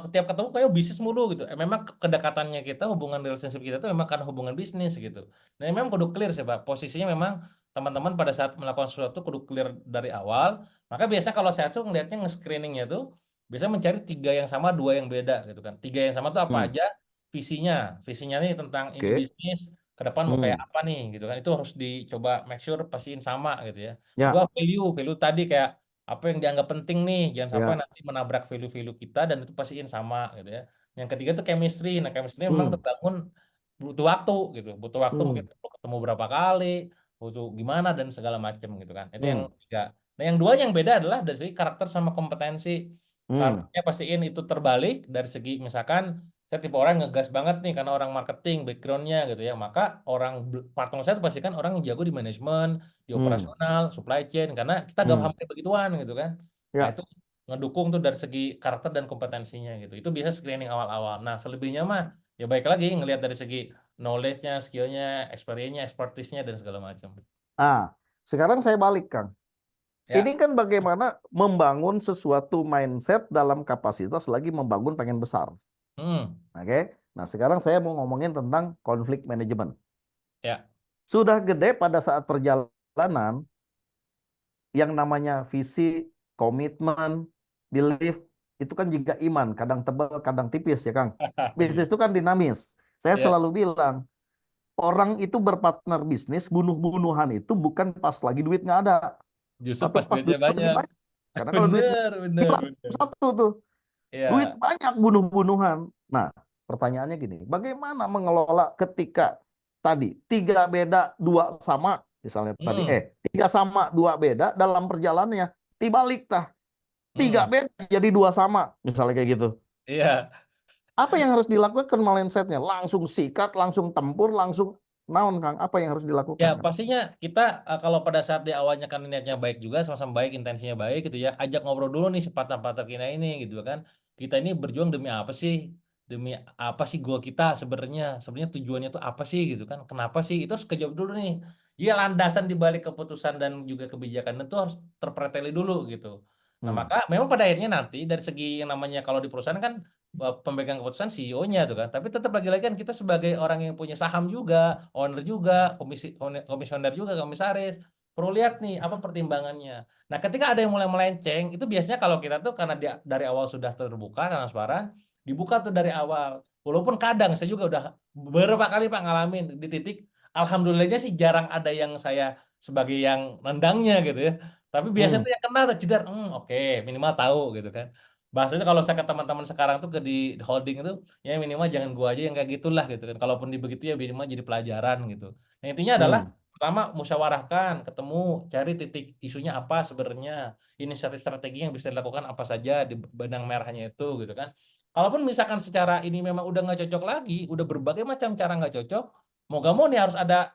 S3: tiap ketemu kayak bisnis mulu gitu. Memang kedekatannya kita, hubungan relationship kita tuh memang karena hubungan bisnis gitu. Nah memang kudu clear sih Pak, posisinya memang teman-teman pada saat melakukan sesuatu kudu clear dari awal. Maka biasa kalau saya tuh ngeliatnya nge-screeningnya tuh biasa mencari tiga yang sama, dua yang beda gitu kan. Tiga yang sama tuh apa
S2: Hmm.
S3: aja? Visinya nih tentang ini
S2: Oke.
S3: bisnis, ke depan mau kayak
S2: Hmm.
S3: apa nih gitu kan. Itu harus dicoba make sure pastiin sama gitu ya. Kedua
S2: Ya,
S3: value tadi kayak apa yang dianggap penting nih, jangan sampai
S2: ya.
S3: nanti menabrak value-value kita dan itu pastiin sama gitu ya. Yang ketiga tuh chemistry. Nah, chemistry memang
S2: Hmm.
S3: terbangun butuh waktu gitu. Butuh waktu mungkin
S2: Hmm.
S3: perlu ketemu berapa kali, butuh gimana dan segala macam gitu kan. Itu yang
S2: Hmm.
S3: tiga. Nah, yang dua yang beda adalah dari segi karakter sama kompetensi.
S2: Hmm.
S3: Karakternya pastiin itu terbalik dari segi misalkan saya tipe orang yang ngegas banget nih karena orang marketing backgroundnya gitu ya. Maka partner saya itu pasti kan orang yang jago di manajemen, di
S2: Hmm.
S3: operasional, supply chain karena kita gak
S2: Hmm.
S3: paham kayak begituan gitu kan. Nah,
S2: Ya.
S3: itu ngedukung tuh dari segi karakter dan kompetensinya gitu. Itu bisa screening awal-awal. Nah, selebihnya mah ya baik lagi ngelihat dari segi knowledge-nya, skill-nya, experience-nya, expertise-nya dan segala macam.
S2: Ah, sekarang saya balik, Kang. Ini
S3: Ya.
S2: kan bagaimana membangun sesuatu mindset dalam kapasitas lagi membangun pengen besar.
S3: Hmm.
S2: Oke. Nah, sekarang saya mau ngomongin tentang konflik manajemen.
S3: Ya.
S2: Sudah gede pada saat perjalanan yang namanya visi, komitmen, belief itu kan juga iman, kadang tebal, kadang tipis ya, Kang.
S3: Iya.
S2: Bisnis itu kan dinamis. Saya
S3: Ya.
S2: selalu bilang, orang itu berpartner bisnis, bunuh-bunuhan itu bukan pas lagi duit nggak ada,
S3: Justru
S2: tapi
S3: pas
S2: pas
S3: duitnya
S2: duit lagi
S3: banyak.
S2: banyak. Karena kalau duit
S3: Bener, bener,
S2: hilang
S3: bener.
S2: satu tuh, duit
S3: Ya.
S2: banyak bunuh-bunuhan. Nah, pertanyaannya gini, bagaimana mengelola ketika tadi tiga beda dua sama, misalnya tadi
S3: Hmm.
S2: tiga sama dua beda dalam perjalanannya dibalik tah tiga
S3: Hmm.
S2: beda jadi dua sama, misalnya kayak gitu.
S3: Iya.
S2: Apa yang harus dilakukan mindsetnya? Langsung sikat, langsung tempur, langsung naon, Kang? Apa yang harus
S3: Ya,
S2: dilakukan, Kang?
S3: pastinya kita kalau pada saat di awalnya kan niatnya baik juga, sama-sama baik, intensinya baik gitu ya. Ajak ngobrol dulu nih sepatah-patah kita ini gitu kan. Kita ini berjuang demi apa sih? Demi apa sih goal kita sebenarnya? Sebenarnya tujuannya itu apa sih gitu kan? Kenapa sih? Itu harus kejawab dulu nih. Jadi landasan di balik keputusan dan juga kebijakan itu harus terpreteli dulu gitu. Nah,
S2: Hmm.
S3: maka memang pada akhirnya nanti dari segi yang namanya kalau di perusahaan kan pemegang keputusan CEO-nya tuh kan. Tapi tetap lagi-lagi kan kita sebagai orang yang punya saham juga, owner juga, komisioner juga, komisaris. Perlu lihat nih apa pertimbangannya. Nah, ketika ada yang mulai melenceng, itu biasanya kalau kita tuh karena dia dari awal sudah terbuka, transparan, dibuka tuh dari awal. Walaupun kadang saya juga udah beberapa kali Pak ngalamin di titik, alhamdulillahnya sih jarang ada yang saya sebagai yang nendangnya gitu ya. Tapi biasanya
S2: Hmm.
S3: tuh yang kenal tuh jedar, oke, minimal tahu gitu kan. Bahasanya kalau saya ke teman-teman sekarang tuh di holding itu ya minimal jangan gua aja yang kayak gitulah gitu kan. Kalaupun di begitu ya minimal jadi pelajaran gitu. Nah, intinya adalah
S2: Hmm.
S3: pertama musyawarahkan, ketemu, cari titik isunya apa sebenarnya, inisiatif strategi yang bisa dilakukan apa saja di benang merahnya itu gitu kan. Kalaupun misalkan secara ini memang udah nggak cocok lagi, udah berbagai macam cara nggak cocok, mau gak mau nih harus ada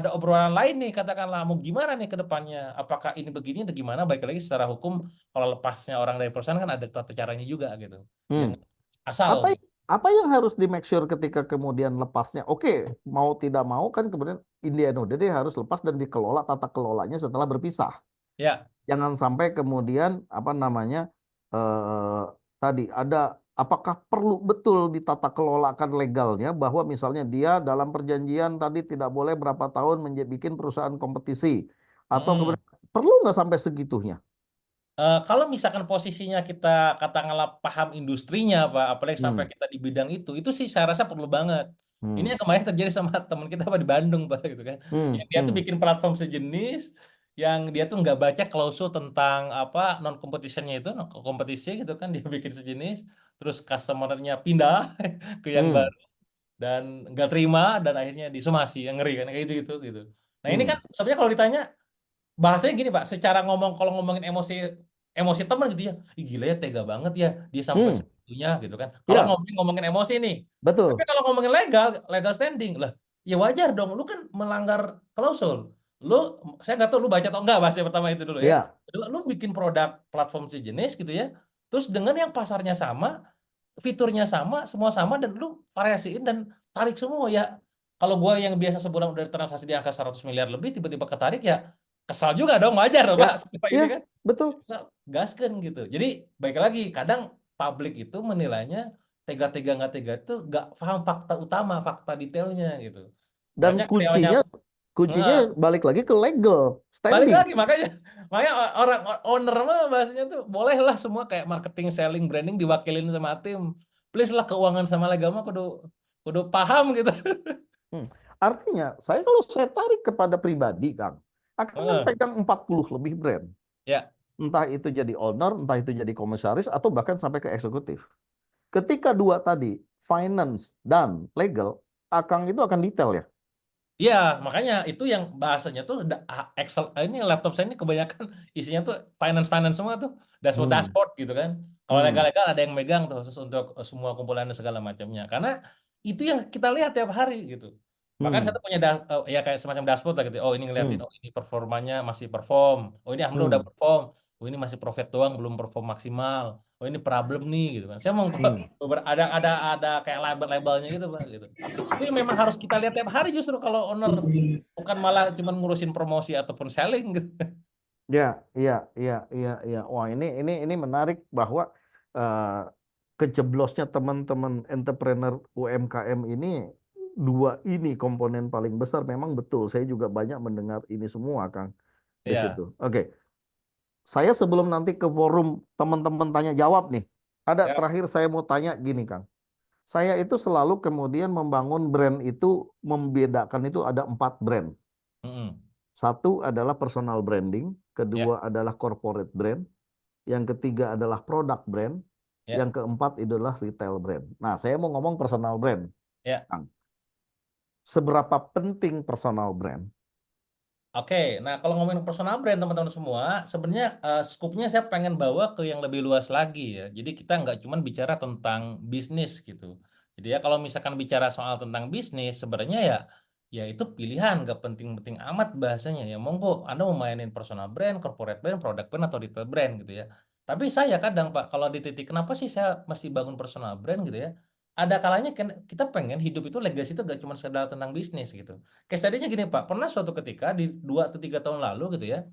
S3: obrolan lain nih katakanlah mau gimana nih ke depannya. Apakah ini begini atau gimana? Baik lagi secara hukum kalau lepasnya orang dari perusahaan kan ada tata caranya juga gitu.
S2: Hmm.
S3: Jangan asal
S2: Apa
S3: gitu.
S2: apa yang harus di make sure ketika kemudian lepasnya? Oke, mau tidak mau kan kemudian in the end of the day harus lepas dan dikelola tata kelolanya setelah berpisah.
S3: Ya.
S2: Jangan sampai kemudian apa namanya eh, tadi ada apakah perlu betul ditata kelolakan legalnya bahwa misalnya dia dalam perjanjian tadi tidak boleh berapa tahun bikin perusahaan kompetisi atau
S3: Hmm.
S2: kemudian perlu nggak sampai segitunya?
S3: Kalau misalkan posisinya kita katakanlah paham industrinya, Pak, apalagi sampai
S2: Hmm.
S3: kita di bidang itu sih saya rasa perlu banget. Ini
S2: Hmm.
S3: yang kemarin terjadi sama teman kita Pak di Bandung, Pak, gitu kan.
S2: Hmm.
S3: Yang dia tuh
S2: Hmm.
S3: bikin platform sejenis, yang dia tuh nggak baca klausul tentang apa non competitionnya itu, non kompetisi gitu kan, dia bikin sejenis, terus customernya pindah ke yang
S2: Hmm.
S3: baru dan nggak terima dan akhirnya disomasi, yang ngeri kan kayak gitu gitu gitu. Nah ini kan
S2: Hmm.
S3: sebenarnya kalau ditanya bahasanya gini Pak, secara ngomong kalau ngomongin emosi emosi teman gitu ya, ih gila ya tega banget ya dia sampai
S2: Hmm.
S3: segitunya gitu kan. Kalau
S2: Ya,
S3: ngomongin emosi nih, tapi
S2: betul.
S3: kalau ngomongin legal standing lah, ya wajar dong. Lu kan melanggar klausul. Lu, saya nggak tahu lu baca atau enggak bahasa pertama itu dulu ya.
S2: Ya,
S3: Kedua, lu bikin produk platform sejenis gitu ya, terus dengan yang pasarnya sama, fiturnya sama, semua sama dan lu variasiin dan tarik semua ya. Kalau gua yang biasa sebulan udah transaksi di angka 100 miliar lebih tiba-tiba ketarik ya kesal juga dong wajar dong Pak
S2: ya,
S3: seperti ini
S2: ya,
S3: kan.
S2: betul.
S3: Nah, gasken gitu. Jadi baik lagi kadang publik itu menilainya tega-tega nggak tega itu nggak paham fakta utama, fakta detailnya gitu.
S2: Dan
S3: Makanya karyawannya
S2: kuncinya
S3: nah,
S2: balik lagi ke legal
S3: balik
S2: standing.
S3: lagi makanya orang owner mah bahasanya tuh bolehlah semua kayak marketing, selling, branding diwakilin sama tim. Please lah keuangan sama legal mah kudu kudu paham gitu.
S2: Hmm. Artinya, kalau saya tarik kepada pribadi, Kang, akan kan
S3: Heeh.
S2: pegang 40 lebih brand.
S3: Ya,
S2: Entah itu jadi owner, entah itu jadi komisaris, atau bahkan sampai ke eksekutif. Ketika dua tadi, finance dan legal, Akang itu akan detail ya.
S3: iya, makanya itu yang bahasanya tuh Excel ini laptop saya ini kebanyakan isinya tuh finance semua tuh dashboard
S2: Hmm,
S3: dashboard gitu kan. Kalau
S2: hmm,
S3: legal-legal ada yang megang tuh khusus untuk semua kumpulan dan segala macamnya. Karena itu yang kita lihat tiap hari gitu. Bahkan saya
S2: hmm,
S3: tuh punya ya kayak semacam dashboard lah gitu. Oh ini ngeliatin,
S2: hmm,
S3: oh ini performanya masih perform. Oh ini alhamdulillah udah
S2: hmm,
S3: perform. Oh ini masih profit doang belum perform maksimal. Oh ini problem nih gitu kan. Saya mau
S2: hmm.
S3: ada kayak label-labelnya gitu Pak gitu. Itu yang memang harus kita lihat tiap hari justru kalau owner bukan malah cuma ngurusin promosi ataupun selling gitu.
S2: Ya, iya, iya, iya, iya. Wah, ini menarik bahwa eh, kejeblosnya teman-teman entrepreneur UMKM ini dua ini komponen paling besar. Memang betul. Saya juga banyak mendengar ini semua, Kang, di situ.
S3: Ya,
S2: Oke, saya sebelum nanti ke forum teman-teman tanya jawab nih, ada
S3: ya.
S2: terakhir saya mau tanya gini, Kang. Saya itu selalu kemudian membangun brand itu, membedakan itu ada 4 brand.
S3: Mm-mm.
S2: Satu adalah personal branding,
S3: Ya,
S2: kedua adalah corporate brand, yang ketiga adalah product brand,
S3: ya,
S2: yang keempat adalah retail brand. Nah, saya mau ngomong personal brand,
S3: ya.
S2: Kang. Seberapa penting personal brand?
S3: Oke, nah kalau ngomongin personal brand teman-teman semua, sebenarnya skupnya saya pengen bawa ke yang lebih luas lagi ya. Jadi kita nggak cuma bicara tentang bisnis gitu. Jadi ya kalau misalkan bicara soal tentang bisnis, sebenarnya ya itu pilihan, nggak penting-penting amat bahasanya ya. Monggo Anda mau mainin personal brand, corporate brand, product brand atau retail brand gitu ya. Tapi saya kadang Pak, kalau di titik kenapa sih saya masih bangun personal brand gitu ya? Ada kalanya kita pengen hidup itu legacy itu gak cuma sekedar tentang bisnis gitu. Case study-nya gini Pak, pernah suatu ketika di 2 atau 3 tahun lalu gitu ya,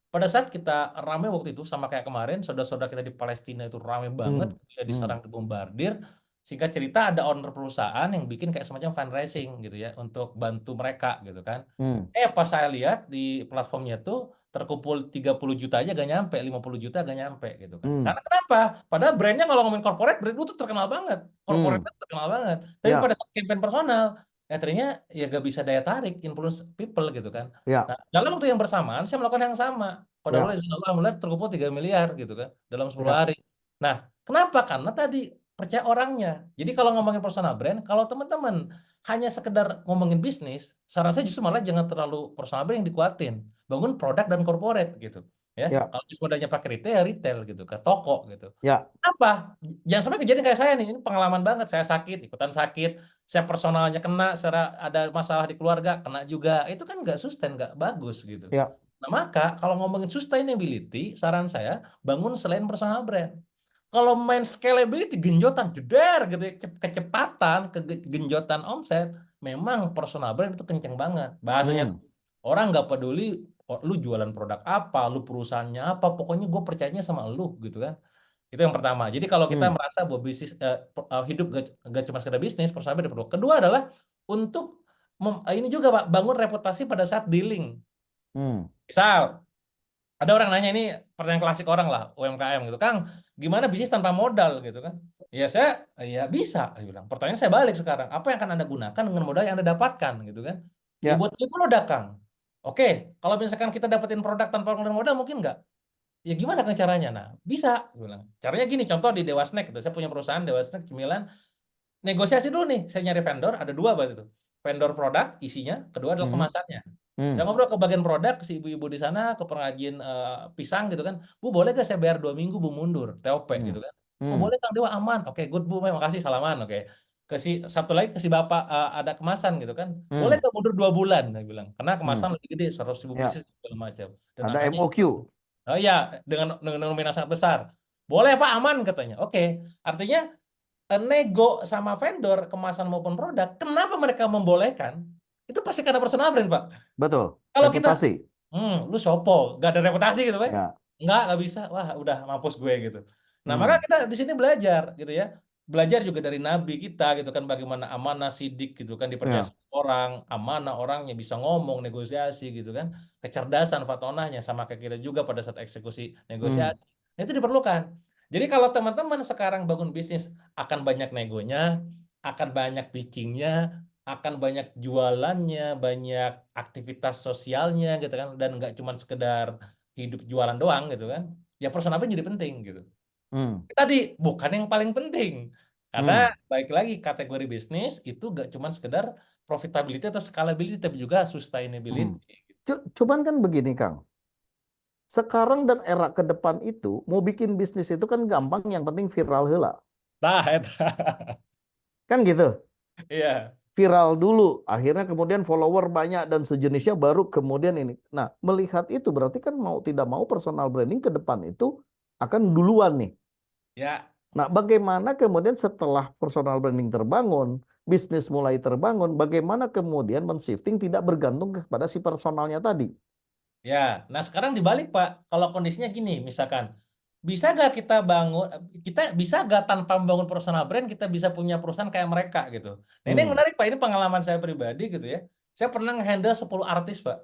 S3: pada saat kita rame waktu itu sama kayak kemarin, saudara-saudara kita di Palestina itu rame banget,
S2: Hmm,
S3: ya
S2: hmm,
S3: diserang, dibombardir. Singkat cerita ada owner perusahaan yang bikin kayak semacam fundraising gitu ya untuk bantu mereka gitu kan.
S2: hmm,
S3: Pas saya lihat di platformnya tuh terkumpul 30 juta aja gak nyampe, 50 juta gak nyampe gitu kan.
S2: hmm,
S3: Karena kenapa? Padahal brandnya kalau ngomongin corporate, brand itu terkenal banget. Corporate
S2: hmm.
S3: itu terkenal banget. Tapi pada
S2: Ya,
S3: saat campaign personal, ternyata ya gak bisa daya tarik, influence people gitu kan.
S2: ya,
S3: Nah, dalam waktu yang bersamaan, saya melakukan yang sama. Pada
S2: ya,
S3: mulai alhamdulillah terkumpul 3 miliar gitu kan, dalam 10
S2: ya.
S3: hari. Nah, kenapa? Karena tadi percaya orangnya. Jadi kalau ngomongin personal brand, kalau teman-teman hanya sekedar ngomongin bisnis, saran saya justru malah jangan terlalu personal brand yang dikuatin. Bangun produk dan corporate gitu. Ya,
S2: Ya,
S3: kalau modalnya pakai retail, ya retail gitu, ke toko gitu.
S2: ya,
S3: Apa? Jangan sampai kejadian kayak saya nih. Ini pengalaman banget. Saya sakit, ikutan sakit. Saya personalnya kena, secara ada masalah di keluarga, kena juga. Itu kan nggak sustain, nggak bagus gitu.
S2: ya.
S3: Nah, maka kalau ngomongin sustainability, saran saya bangun selain personal brand. Kalau main scalability, genjotan, jeder gitu ya, kecepatan, genjotan omset, memang personal brand itu kenceng banget. Bahasanya tuh,
S2: Hmm,
S3: orang nggak peduli oh, lu jualan produk apa, lu perusahaannya apa, pokoknya gue percayanya sama lu gitu kan. Itu yang pertama. Jadi kalau kita
S2: hmm,
S3: merasa bahwa bisnis hidup gak cuma sekedar bisnis, perusahaan ada perlu. Kedua adalah untuk ini juga Pak, bangun reputasi pada saat dealing.
S2: hmm,
S3: Misal ada orang nanya ini pertanyaan klasik orang lah UMKM gitu, Kang, gimana bisnis tanpa modal gitu kan? Ya saya ya bisa, saya bilang. Pertanyaan saya balik sekarang, apa yang akan Anda gunakan dengan modal yang Anda dapatkan gitu kan? Ya
S2: ya,
S3: buat beli produk, Kang. Oke, kalau misalkan kita dapetin produk tanpa ngeluarin modal mungkin nggak? Ya gimana kan caranya? Nah, bisa, gue bilang. Caranya gini, contoh di Dewa Snack gitu. Saya punya perusahaan Dewa Snack cemilan, negosiasi dulu nih. Saya nyari vendor, ada dua berarti itu. Vendor produk isinya, kedua adalah
S2: hmm,
S3: kemasannya. Saya
S2: hmm,
S3: ngobrol ke bagian produk, ke si ibu-ibu di sana, ke pengrajin pisang gitu kan. Bu, boleh gak saya bayar 2 minggu, Bu mundur, TOP
S2: hmm,
S3: gitu kan. Oh
S2: hmm,
S3: boleh Kang Dewa, aman. Oke, good Bu, terima kasih, salaman. Oke. Ke si satu lagi ke si bapak ada kemasan gitu kan. Boleh
S2: hmm,
S3: gak mundur 2 bulan? Saya bilang. Karena
S2: hmm.
S3: kemasan lebih gede, 100.000
S2: Ya,
S3: pieces segala macam. Dan
S2: ada
S3: angkanya
S2: MOQ.
S3: oh iya, dengan nominal sangat besar. Boleh Pak, aman katanya. Oke, artinya nego sama vendor kemasan maupun produk, kenapa mereka membolehkan? Itu pasti karena personal brand, Pak.
S2: Betul.
S3: Kalau kita,
S2: Reputasi.
S3: lu sopo, gak ada reputasi gitu, Pak.
S2: Ya.
S3: Nggak bisa. Wah, udah mampus gue gitu. Nah, maka
S2: Hmm,
S3: kita di sini belajar gitu ya. Belajar juga dari nabi kita gitu kan bagaimana amanah sidik gitu kan dipercaya
S2: ya.
S3: sama orang, amanah orangnya bisa ngomong, negosiasi gitu kan. Kecerdasan fatonahnya sama kayak kita juga pada saat eksekusi
S2: Hmm,
S3: negosiasi. Nah, itu diperlukan. Jadi kalau teman-teman sekarang bangun bisnis akan banyak negonya, akan banyak pitchingnya, akan banyak jualannya, banyak aktivitas sosialnya gitu kan, dan nggak cuma sekedar hidup jualan doang gitu kan. Ya personal brand jadi penting gitu.
S2: Hmm.
S3: Tadi bukan yang paling penting. Karena
S2: Hmm.
S3: baik lagi kategori bisnis itu gak cuma sekedar profitability atau scalability tapi juga
S2: Hmm.
S3: sustainability.
S2: Cuman kan begini, Kang. Sekarang dan era ke depan itu, mau bikin bisnis itu kan gampang, yang penting viral heula.
S3: Nah, eta.
S2: Kan gitu.
S3: Iya.
S2: Viral dulu, akhirnya kemudian follower banyak dan sejenisnya, baru kemudian ini. Nah, melihat itu berarti kan mau tidak mau personal branding ke depan itu akan duluan nih.
S3: Ya,
S2: Nah, bagaimana kemudian setelah personal branding terbangun, bisnis mulai terbangun, bagaimana kemudian men-shifting tidak bergantung kepada si personalnya tadi?
S3: ya. Nah, sekarang dibalik, Pak. Kalau kondisinya gini, misalkan, bisa gak kita bangun, kita bisa gak tanpa membangun personal brand, kita bisa punya perusahaan kayak mereka gitu. Nah, ini yang
S2: Hmm.
S3: menarik, Pak. Ini pengalaman saya pribadi gitu ya. Saya pernah nge-handle 10 artis, Pak.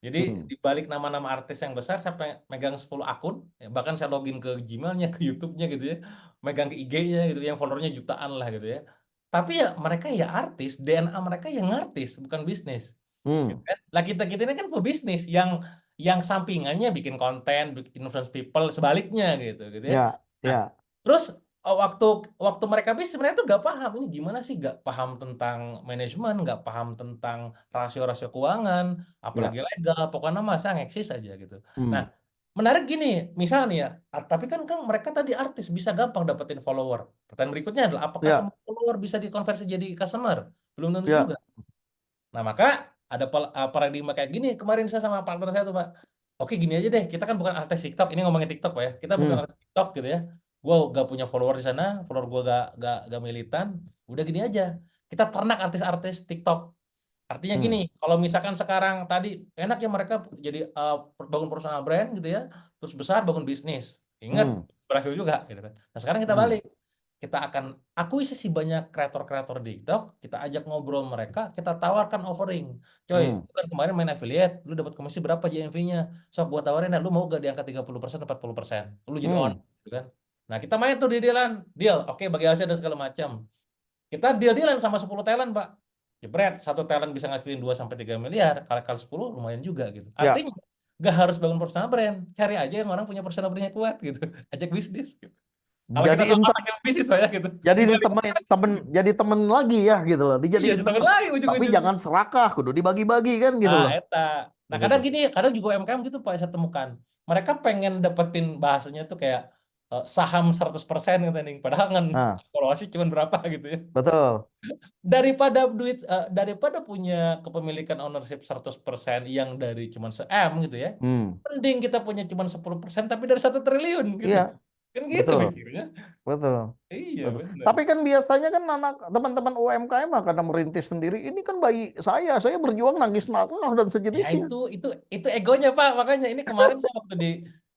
S3: Jadi,
S2: Hmm.
S3: di balik nama-nama artis yang besar, saya megang 10 akun. Ya, bahkan saya login ke Gmail-nya, ke YouTube-nya gitu ya. Megang ke IG-nya gitu, yang followernya jutaan lah gitu ya. Tapi ya mereka ya artis, DNA mereka yang artis, bukan bisnis. Gitu
S2: Hmm.
S3: kan. Lah kita-kita ini kan pebisnis yang sampingannya bikin konten, bikin influence people, sebaliknya gitu ya.
S2: Ya,
S3: Nah,
S2: ya,
S3: terus waktu waktu mereka bisnis sebenarnya tuh gak paham ini gimana sih, gak paham tentang manajemen, gak paham tentang rasio-rasio keuangan,
S2: ya.
S3: apalagi legal, pokoknya masa ngeksis aja gitu. Nah,
S2: Hmm.
S3: menarik gini, misalnya nih ya, tapi kan mereka tadi artis bisa gampang dapetin follower. Pertanyaan berikutnya adalah apakah
S2: Ya,
S3: semua follower bisa dikonversi jadi customer? Belum tentu juga.
S2: ya.
S3: Nah, maka ada paradigma kayak gini. Kemarin saya sama partner saya tuh, Pak. Oke, gini aja deh. Kita kan bukan artis TikTok. Ini ngomongin TikTok, Pak ya. Kita bukan
S2: Hmm.
S3: artis TikTok gitu ya. Gue gak punya follower di sana. Follower gue gak militan. Udah gini aja. Kita ternak artis-artis TikTok. Artinya gini,
S2: Hmm.
S3: kalau misalkan sekarang tadi enak ya mereka jadi bangun personal brand gitu ya. Terus besar bangun bisnis. Ingat,
S2: Hmm.
S3: berhasil juga gitu kan. Nah, sekarang kita
S2: Hmm.
S3: balik, kita akan akuisisi banyak kreator-kreator di TikTok, kita ajak ngobrol mereka, kita tawarkan offering. Coy,
S2: Hmm.
S3: lu kan kemarin main affiliate, lu dapat komisi berapa GMV-nya? Sok gua tawarin, nah, lu mau gak diangkat 30%, 40%? Lu jadi on,
S2: Hmm.
S3: gitu kan? Nah, kita main tuh di dealan, deal, oke bagi hasil dan segala macam. Kita deal-dealan sama 10 talent, Pak. Jebret, satu talent bisa ngasilin 2 sampai 3 miliar, kali-kali 10 lumayan juga gitu.
S2: Ya.
S3: Artinya, gak harus bangun personal brand, cari aja yang orang punya personal brandnya kuat gitu. Ajak bisnis gitu. Kalau kita
S2: Jadiin
S3: sama
S2: tem-
S3: pakai bisnis saya gitu.
S2: jadi
S3: Dibalik
S2: ditemenin temen, jadi temen lagi ya gitu loh.
S3: iya
S2: Dijadiin
S3: jadi
S2: temen.
S3: lagi
S2: Tapi
S3: ujung-ujungnya.
S2: jangan serakah, kudu dibagi-bagi kan gitu
S3: Nah,
S2: loh.
S3: eta.
S2: Di
S3: Nah,
S2: situ.
S3: kadang gini, kadang juga UMKM gitu Pak saya temukan. Mereka pengen dapetin bahasanya tuh kayak saham 100% gitu nih. Padahal kan
S2: Nah,
S3: valuasi cuma berapa gitu ya.
S2: betul.
S3: Daripada punya kepemilikan ownership 100% yang dari cuma se-M gitu ya.
S2: Hmm.
S3: Mending kita punya cuma 10% tapi dari 1 triliun gitu.
S2: Iya,
S3: Kan gitu
S2: betul.
S3: mikirnya.
S2: Betul.
S3: Iya
S2: Betul.
S3: benar.
S2: Tapi kan biasanya kan anak teman-teman UMKM mah karena merintis sendiri, ini kan bayi saya berjuang nangis nafkah dan
S3: Ya
S2: sejenisnya.
S3: itu egonya Pak. Makanya ini kemarin saya waktu di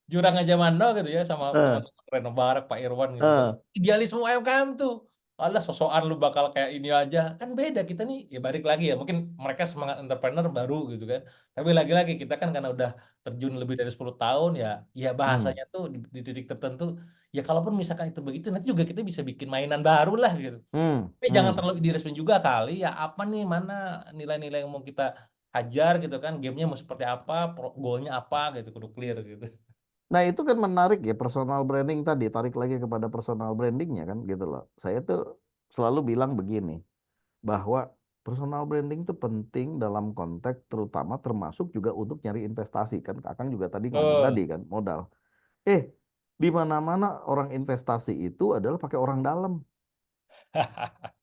S3: Jurang Aja Mando gitu ya sama
S2: Eh,
S3: teman-teman Reno Barak, Pak Irwan gitu kan.
S2: eh,
S3: Idealisme UMKM tuh. Alah sosokan lu bakal kayak ini aja. Kan beda kita nih ya balik lagi ya. Mungkin mereka semangat entrepreneur baru gitu kan. Tapi lagi-lagi kita kan karena udah terjun lebih dari 10 tahun ya ya
S2: hmm,
S3: bahasanya tuh di titik tertentu ya kalaupun misalkan itu begitu nanti juga kita bisa bikin mainan baru lah gitu. Tapi jangan
S2: hmm.
S3: terlalu diresmin juga kali ya apa nih mana nilai-nilai yang mau kita hajar gitu kan gamenya mau seperti apa goalnya apa gitu kudu clear gitu.
S2: Nah, itu kan menarik ya, personal branding tadi, tarik lagi kepada personal brandingnya kan gitu loh. Saya tuh selalu bilang begini, bahwa personal branding itu penting dalam konteks terutama, termasuk juga untuk nyari investasi kan. Kakang juga tadi ngomong tadi
S3: Betul.
S2: kan, modal. Eh, di mana-mana orang investasi itu adalah pakai orang dalam.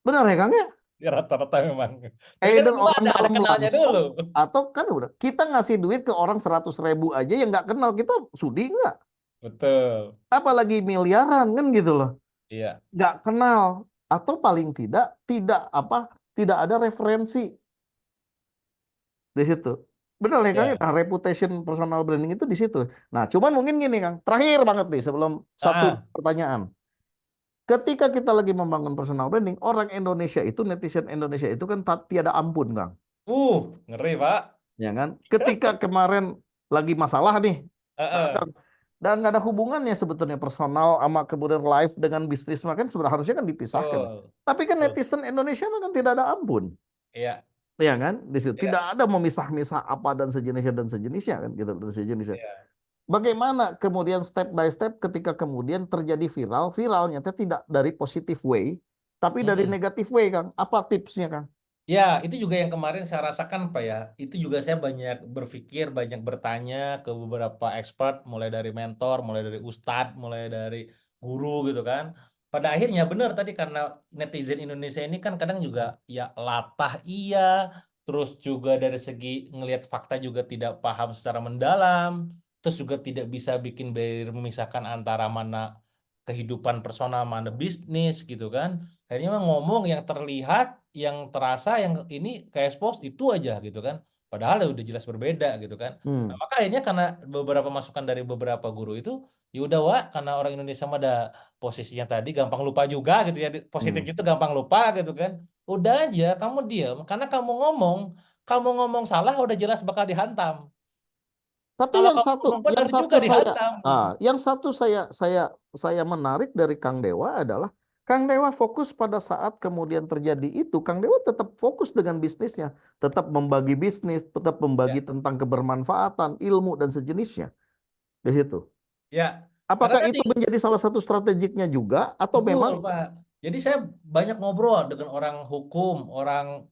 S2: Benar ya Kang ya?
S3: Ya, rata-rata memang. Tapi kan
S2: Dan
S3: itu
S2: orang
S3: ada
S2: dalam
S3: kenalnya
S2: langsung,
S3: dulu.
S2: atau kan udah kita ngasih duit ke orang 100.000 aja yang nggak kenal, kita sudi nggak?
S3: Betul.
S2: Apalagi miliaran kan gitu loh.
S3: Iya.
S2: Nggak kenal, atau paling tidak tidak apa, tidak ada referensi di situ. Benar ya Kang?
S3: Iya.
S2: Nah, reputation personal branding itu di situ. Nah, cuman mungkin gini Kang, terakhir banget nih sebelum satu
S3: Ah,
S2: pertanyaan. Ketika kita lagi membangun personal branding, orang Indonesia itu, netizen Indonesia itu kan tiada ampun Kang.
S3: ngeri Pak.
S2: Ya kan? Ketika kemarin lagi masalah nih,
S3: Heeh.
S2: dan nggak ada hubungannya sebetulnya personal sama kemudian live dengan bisnis, kan sebenarnya harusnya kan dipisahkan.
S3: Betul.
S2: Tapi kan
S3: Betul.
S2: netizen Indonesia kan tidak ada ampun.
S3: Iya,
S2: ya kan? Di situ
S3: iya,
S2: tidak ada memisah-misah apa dan sejenisnya kan gitu dan sejenisnya.
S3: iya.
S2: Bagaimana kemudian step by step ketika kemudian terjadi viralnya tidak dari positive way, tapi dari
S3: Mm-mm.
S2: negative way, Kang. Apa tipsnya, Kang?
S3: Ya, itu juga yang kemarin saya rasakan, Pak ya. Itu juga saya banyak berpikir, banyak bertanya ke beberapa expert, mulai dari mentor, mulai dari ustadz, mulai dari guru gitu kan. Pada akhirnya benar tadi karena netizen Indonesia ini kan kadang juga ya latah iya, terus juga dari segi ngelihat fakta juga tidak paham secara mendalam, terus juga tidak bisa bikin barrier memisahkan antara mana kehidupan personal, mana bisnis gitu kan. Akhirnya mah ngomong yang terlihat, yang terasa, yang ini ke expose itu aja gitu kan. Padahal ya udah jelas berbeda gitu kan. Nah,
S2: Hmm,
S3: maka akhirnya karena beberapa masukan dari beberapa guru itu, ya udah Wak, karena orang Indonesia mah ada posisinya tadi gampang lupa juga gitu ya.
S2: hmm.
S3: Positifnya itu gampang lupa gitu kan. Udah aja kamu diam karena kamu ngomong salah udah jelas bakal dihantam.
S2: Tapi
S3: Kalau kamu ngomong benar juga dihantam gitu.
S2: yang satu saya menarik dari Kang Dewa adalah Kang Dewa fokus pada saat kemudian terjadi itu, Kang Dewa tetap fokus dengan bisnisnya, tetap membagi bisnis, tetap
S3: Ya,
S2: membagi tentang kebermanfaatan, ilmu dan sejenisnya di situ.
S3: ya. Karena
S2: Apakah
S3: tadi
S2: itu menjadi salah satu strategiknya juga atau
S3: betul,
S2: memang
S3: Pak. Jadi saya banyak ngobrol dengan orang hukum, orang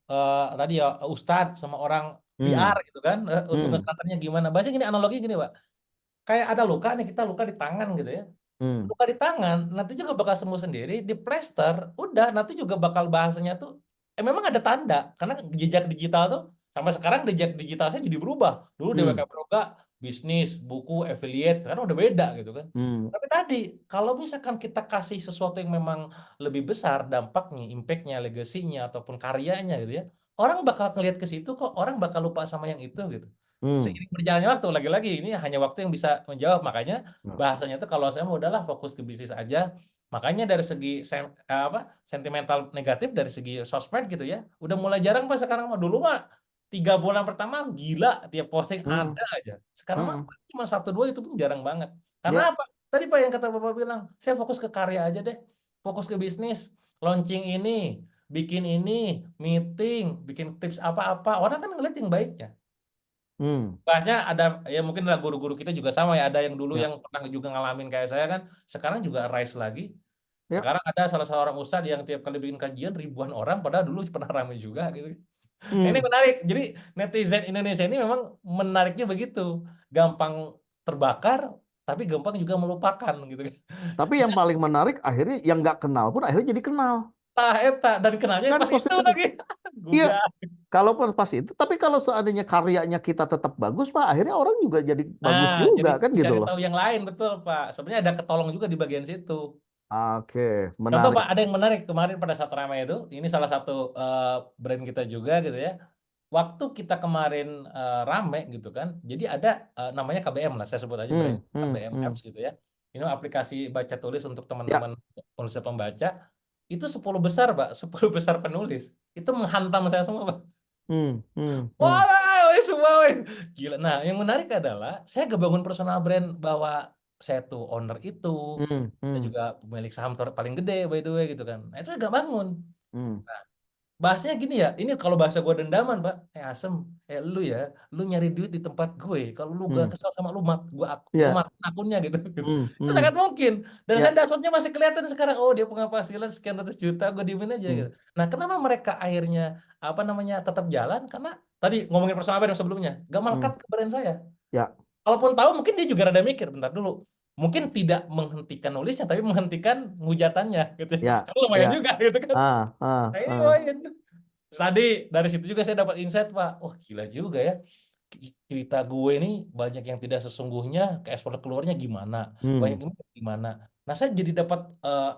S3: tadi ya Ustadz sama orang PR
S2: hmm,
S3: gitu kan, untuk
S2: hmm,
S3: ngekatannya gimana. Bahasanya gini, analogi gini, Pak. Kayak ada luka nih, kita luka di tangan gitu ya.
S2: hmm,
S3: Luka di tangan, nanti juga bakal sembuh sendiri, di plester, udah nanti juga bakal bahasanya tuh, memang ada tanda, karena jejak digital tuh, sampai sekarang jejak digital saya jadi berubah. Dulu DWK
S2: hmm,
S3: Pramuka, bisnis, buku, affiliate, sekarang udah beda gitu kan.
S2: hmm,
S3: Tapi tadi, kalau misalkan kita kasih sesuatu yang memang lebih besar dampaknya, impactnya, legasinya, ataupun karyanya gitu ya, orang bakal ngelihat ke situ kok, orang bakal lupa sama yang itu gitu.
S2: hmm.
S3: Seiring berjalannya waktu, lagi-lagi ini hanya waktu yang bisa menjawab, makanya
S2: Nah,
S3: bahasanya tuh kalau saya mau udahlah fokus ke bisnis aja. Makanya dari segi sentimental negatif dari segi sosmed gitu ya, udah mulai jarang Pak sekarang mah. Dulu mah 3 bulan pertama gila tiap posting
S2: hmm,
S3: ada aja. Sekarang mah
S2: hmm.
S3: cuma satu dua itu pun jarang banget. Karena
S2: Ya,
S3: apa? Tadi Pak yang kata Bapak bilang, saya fokus ke karya aja deh. Fokus ke bisnis, launching bikin ini, meeting, bikin tips apa-apa. Orang kan ngeliat yang baiknya.
S2: hmm,
S3: Bahasnya ada ya mungkin lah guru-guru kita juga sama ya, ada yang dulu
S2: ya,
S3: yang pernah juga ngalamin kayak saya kan, sekarang juga rise lagi.
S2: ya,
S3: Sekarang ada salah seorang ustadz yang tiap kali bikin kajian ribuan orang, padahal dulu pernah ramai juga gitu. Nah, ini
S2: hmm.
S3: menarik. Jadi netizen Indonesia ini memang menariknya begitu, gampang terbakar, tapi gampang juga melupakan gitu kan.
S2: Tapi yang paling menarik akhirnya yang nggak kenal pun akhirnya jadi kenal.
S3: Tah eta dan kenalnya
S2: Kan
S3: pas itu
S2: sosial media.
S3: lagi.
S2: Iya,
S3: Gugah.
S2: kalaupun pas itu, tapi kalau seandainya karyanya kita tetap bagus, Pak, akhirnya orang juga jadi
S3: Nah,
S2: bagus
S3: jadi
S2: juga kan gitu
S3: mencari
S2: loh.
S3: tahu yang lain betul Pak. Sebenarnya ada ketolong juga di bagian situ.
S2: Oke,
S3: Contoh
S2: menarik.
S3: Pak, ada yang menarik kemarin pada saat ramai itu, ini salah satu brand kita juga gitu ya. Waktu kita kemarin rame gitu kan, jadi ada namanya KBM lah, saya sebut aja brand KBM
S2: Hmm.
S3: Apps gitu ya. Ini aplikasi baca tulis untuk
S2: Ya,
S3: teman-teman penulis pembaca. Itu 10 besar Pak, 10 besar penulis. Itu menghantam saya semua Pak.
S2: hmm.
S3: Wah, weh, semua weh. Gila. Nah, yang menarik adalah saya kebangun personal brand bahwa saya tuh owner itu, saya
S2: Hmm.
S3: juga pemilik saham paling gede by the way gitu kan. Nah, itu gak bangun.
S2: Hmm.
S3: Bahasanya gini ya, ini kalau bahasa gue dendaman, Pak. Asem, lu ya, lu nyari duit di tempat gue. Kalau lu gak
S2: Hmm.
S3: kesel sama lu, lu
S2: Ya,
S3: matiin akunnya gitu, gitu. Itu
S2: hmm.
S3: sangat mungkin. Dan saya
S2: Ya,
S3: dashboardnya masih kelihatan sekarang. Oh, dia penghasilan sekian ratus juta, gue diemin aja
S2: hmm.
S3: gitu. Nah, kenapa mereka akhirnya apa namanya tetap jalan? Karena tadi ngomongin personal brand yang sebelumnya, gak
S2: Hmm.
S3: melekat ke brand saya.
S2: Ya,
S3: Kalaupun tahu, mungkin dia juga rada mikir, bentar dulu. Mungkin tidak menghentikan nulisnya, tapi menghentikan ngujatannya gitu.
S2: ya,
S3: Kan lumayan
S2: ya.
S3: juga gitu kan. Nah, ini
S2: Ah.
S3: lumayan. Terus tadi dari situ juga saya dapat insight Pak. Oh gila juga ya. Cerita gue ini banyak yang tidak sesungguhnya, ke ekspor keluarnya gimana, banyak
S2: Hmm.
S3: ini gimana. Nah saya jadi dapat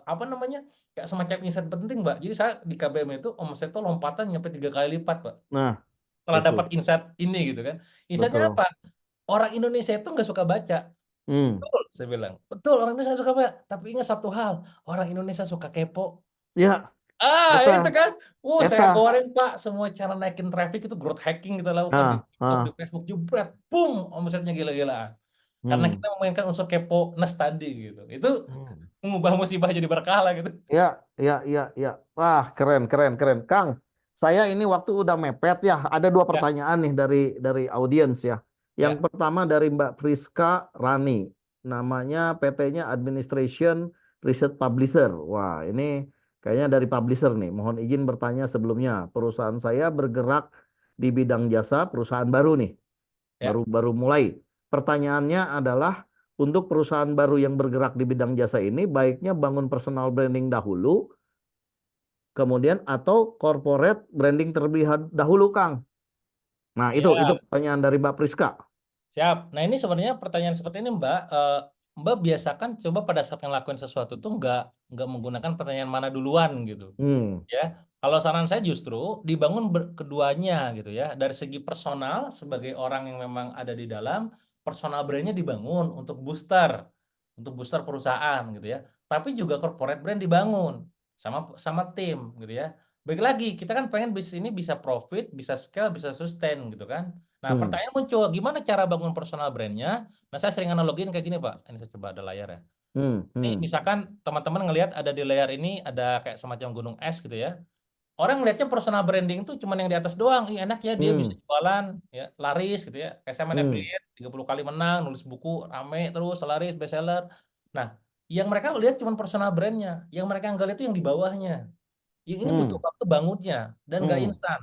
S3: apa namanya kayak semacam insight penting Mbak. Jadi saya di KBM itu omset itu lompatan nyampe 3 kali lipat Pak.
S2: Nah,
S3: Setelah
S2: itu
S3: dapat insight ini gitu kan. Insightnya
S2: betul.
S3: apa? Orang Indonesia itu nggak suka baca.
S2: Hmm.
S3: Betul, saya bilang. Betul, orang Indonesia suka baca. Tapi ingat satu hal, orang Indonesia suka kepo.
S2: Ya,
S3: Itu
S2: eta,
S3: kan. Saya
S2: eta.
S3: goreng Pak, semua cara naikin traffic itu growth hacking kita lakukan di
S2: Ah,
S3: TikTok, di
S2: ah.
S3: Facebook, jebret, boom, omsetnya gila-gilaan. Karena
S2: Hmm.
S3: kita memainkan unsur kepo-ness tadi gitu. Itu
S2: Hmm.
S3: mengubah musibah jadi berkah lah gitu.
S2: Ya, ya. Wah, keren. Kang, Saya ini waktu udah mepet ya. Ada dua
S3: Ya,
S2: pertanyaan nih dari audiens ya. Yang
S3: ya,
S2: pertama dari Mbak Priska Rani. Namanya PT-nya Administration Research Publisher. Wah, ini kayaknya dari publisher nih. Mohon izin bertanya sebelumnya. Perusahaan saya bergerak di bidang jasa, perusahaan baru nih.
S3: ya.
S2: Baru mulai. Pertanyaannya adalah untuk perusahaan baru yang bergerak di bidang jasa ini baiknya bangun personal branding dahulu kemudian atau corporate branding terlebih dahulu, Kang. Nah, itu
S3: Ya,
S2: pertanyaan dari Mbak Priska.
S3: siap. Nah, ini sebenarnya pertanyaan seperti ini, Mbak. Mbak biasakan coba pada saat ngelakuin sesuatu tuh nggak menggunakan pertanyaan mana duluan gitu.
S2: Hmm,
S3: Ya, kalau saran saya justru dibangun keduanya gitu ya. Dari segi personal sebagai orang yang memang ada di dalam, personal brandnya dibangun untuk booster perusahaan gitu ya. Tapi juga corporate brand dibangun sama sama tim gitu ya. Baik lagi, kita kan pengen bisnis ini bisa profit, bisa scale, bisa sustain gitu kan. Nah,
S2: hmm,
S3: pertanyaan muncul, gimana cara bangun personal brandnya? Nah, saya sering analogin kayak gini, Pak. Ini saya coba ada layar ya. Ini
S2: hmm.
S3: misalkan teman-teman ngelihat ada di layar ini ada kayak semacam gunung es gitu ya. Orang ngelihatnya personal branding tuh cuman yang di atas doang. Ih, enak ya dia bisa
S2: Hmm,
S3: jualan ya, laris gitu ya. Kayak saya main
S2: hmm,
S3: affiliate 30 kali menang, nulis buku rame terus laris bestseller. Nah, yang mereka lihat cuman personal brandnya. Yang mereka nggak lihat itu yang di bawahnya. Yang ini butuh
S2: hmm,
S3: waktu bangunnya dan nggak
S2: hmm,
S3: instan.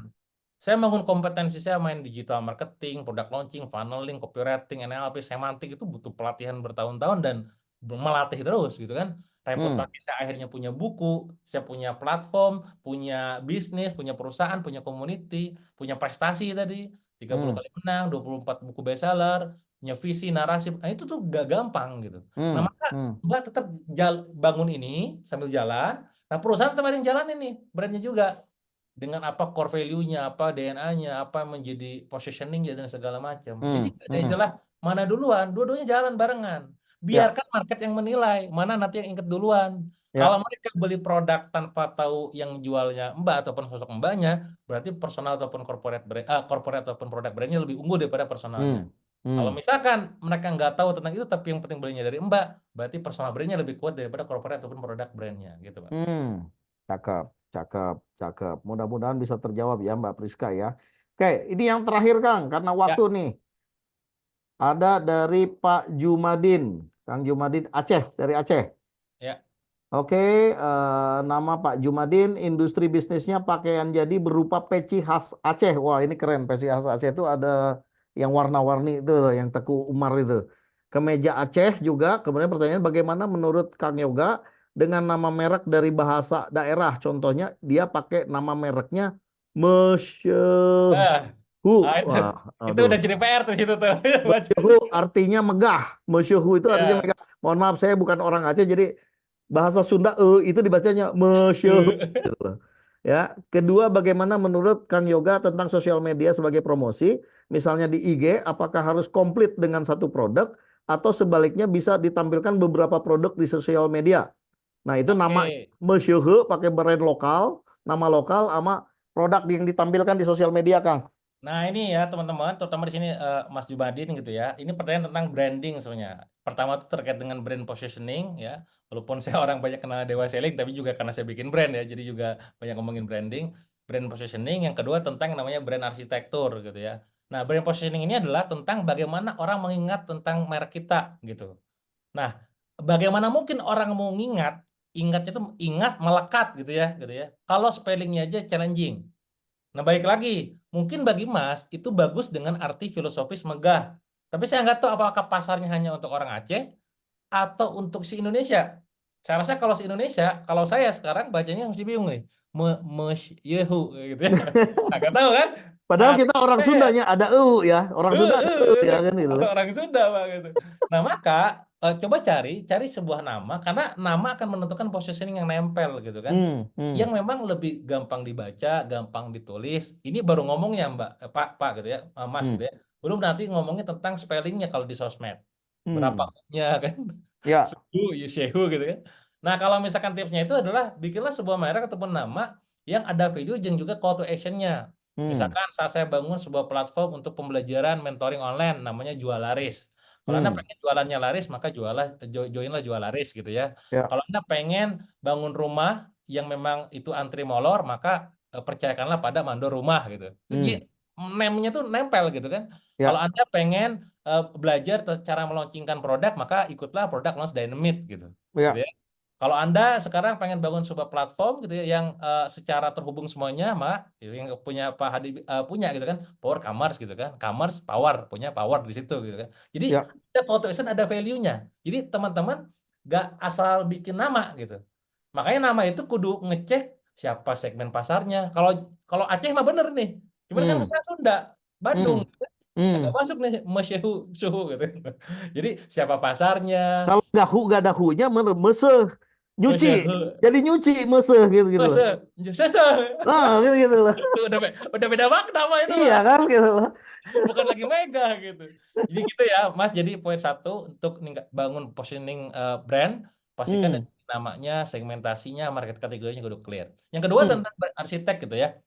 S3: Saya bangun kompetensi saya main digital marketing, product launching, funneling, copywriting, NLP, semantik itu butuh pelatihan bertahun-tahun dan melatih terus gitu kan.
S2: hmm,
S3: Reputasi saya akhirnya punya buku, saya punya platform, punya bisnis, punya perusahaan, punya community, punya prestasi tadi, 30
S2: hmm,
S3: kali menang, 24 buku bestseller, punya visi, narasi. Nah, itu tuh gak gampang gitu. Nah,
S2: hmm,
S3: maka
S2: hmm,
S3: Mbak tetap bangun ini sambil jalan. Nah, perusahaan tetap ada yang jalan ini, brandnya juga dengan apa core value-nya, apa DNA-nya, apa yang menjadi positioning-nya dan segala macam. Jadi
S2: hmm,
S3: nggak ada
S2: hmm.
S3: istilah mana duluan, dua-duanya jalan barengan.
S2: Ya,
S3: Biarkan market yang menilai mana nanti yang inget duluan. Kalau
S2: ya.
S3: mereka beli produk tanpa tahu yang jualnya Mbak ataupun sosok Mbaknya, berarti personal ataupun corporate ataupun produk brandnya lebih unggul daripada personalnya.
S2: Hmm,
S3: Kalau
S2: hmm,
S3: misalkan mereka nggak tahu tentang itu, tapi yang penting belinya dari Mbak, berarti personal brandnya lebih kuat daripada corporate ataupun produk brandnya, gitu, Pak.
S2: hmm. Cakep, cakep, cakep. Mudah-mudahan bisa terjawab ya Mbak Priska ya. Oke, ini yang terakhir Kang, karena waktu
S3: Ya,
S2: nih. Ada dari Pak Jumadin, Kang Jumadin Aceh, dari Aceh.
S3: ya.
S2: Oke, nama Pak Jumadin, industri bisnisnya pakaian jadi berupa peci khas Aceh. Wah, ini keren. Peci khas Aceh itu ada yang warna-warni itu, yang Teku Umar itu. Kemeja Aceh juga. Kemudian pertanyaan bagaimana menurut Kang Yoga dengan nama merek dari bahasa daerah? Contohnya dia pakai nama mereknya Mesyehu.
S3: Ah, itu,
S2: Wah,
S3: itu
S2: aduh.
S3: udah jadi PR tuh situ tuh. Baca.
S2: Mesyehu artinya megah. Mesyehu itu artinya
S3: Ya.
S2: megah. Mohon maaf, saya bukan orang Aceh, jadi bahasa Sunda itu dibacanya mesyehu. Gitu loh. Ya, kedua, bagaimana menurut Kang Yoga tentang sosial media sebagai promosi, misalnya di IG, apakah harus komplit dengan satu produk atau sebaliknya bisa ditampilkan beberapa produk di sosial media? Nah, itu nama
S3: Oke.
S2: mesyehu pakai brand lokal, nama lokal sama produk yang ditampilkan di sosial media, Kang.
S3: Nah ini ya teman-teman, terutama di sini Mas Jumadin gitu ya. Ini pertanyaan tentang branding sebenarnya. Pertama itu terkait dengan brand positioning ya. Walaupun saya orang banyak kenal Dewa Selling, tapi juga karena saya bikin brand ya, jadi juga banyak ngomongin branding, brand positioning. Yang kedua tentang yang namanya brand arsitektur gitu ya. Nah brand positioning ini adalah tentang bagaimana orang mengingat tentang merek kita gitu. Nah, bagaimana mungkin orang mau ingatnya itu ingat melekat gitu ya. Kalau spellingnya aja challenging. Nah, baik lagi, mungkin bagi Mas itu bagus dengan arti filosofis megah. Tapi saya nggak tahu apakah pasarnya hanya untuk orang Aceh atau untuk si Indonesia. Saya rasa kalau si Indonesia, kalau saya sekarang bacanya masih bingung nih. Yehu gitu ya. Nah, nggak tahu kan? Nah,
S2: Padahal kita orang
S3: saya
S2: Sundanya ada ya. Orang Sunda ada ya kan itu.
S3: seorang Sunda Pak gitu. Nah, maka coba cari sebuah nama karena nama akan menentukan positioning yang nempel gitu kan. Yang
S2: Hmm,
S3: memang lebih gampang dibaca, gampang ditulis. Ini baru ngomongnya Mbak, Pak gitu ya, Mas
S2: hmm,
S3: gitu ya. Belum nanti ngomongin tentang spellingnya kalau di sosmed. Berapa
S2: hmm.
S3: nya kan?
S2: Ya,
S3: Suhu, Yushehu gitu kan. Nah, kalau misalkan tipsnya itu adalah bikinlah sebuah merek ataupun nama yang ada video dan juga call to action-nya.
S2: hmm,
S3: Misalkan saat saya bangun sebuah platform untuk pembelajaran mentoring online namanya Jual Laris. Kalau Anda
S2: hmm,
S3: pengen jualannya laris, maka joinlah Jual Laris gitu ya.
S2: ya,
S3: Kalau Anda pengen bangun rumah yang memang itu antri molor, maka percayakanlah pada mandor rumah gitu.
S2: Hmm.
S3: Name-nya tuh nempel gitu kan. Kalau
S2: Ya,
S3: Anda pengen belajar cara meluncurkan produk, maka ikutlah produk Launch Dynamite gitu. Gitu
S2: ya,
S3: ya. Kalau Anda sekarang pengen bangun sebuah platform gitu ya yang secara terhubung semuanya, maka gitu, yang punya Pak Hadi punya gitu kan, Power Commerce gitu kan. Commerce Power punya Power di situ gitu kan. Jadi
S2: ya.
S3: ada call to action, ada value-nya. Jadi teman-teman gak asal bikin nama gitu. Makanya nama itu kudu ngecek siapa segmen pasarnya. Kalau kalau Aceh mah bener nih. Cuman kan
S2: Hmm.
S3: saya Sunda, Bandung.
S2: Hmm.
S3: Agak
S2: Hmm.
S3: masuk nih Mesyehu suhu gitu. Jadi siapa pasarnya,
S2: Kalau dahu gak dahunya meseh. Nyuci.
S3: Mesyehu,
S2: Jadi nyuci meseh gitu gitu loh.
S3: masa, sese.
S2: Nah, gitu gitu loh.
S3: Udah beda makna mah itu
S2: Iya
S3: mah.
S2: kan gitu loh.
S3: Bukan lagi mega gitu. Jadi gitu ya, Mas. Jadi poin satu untuk bangun positioning brand, pastikan
S2: Hmm.
S3: dari segi namanya, segmentasinya, market kategorinya udah clear. Yang kedua
S2: Hmm.
S3: tentang arsitek gitu ya.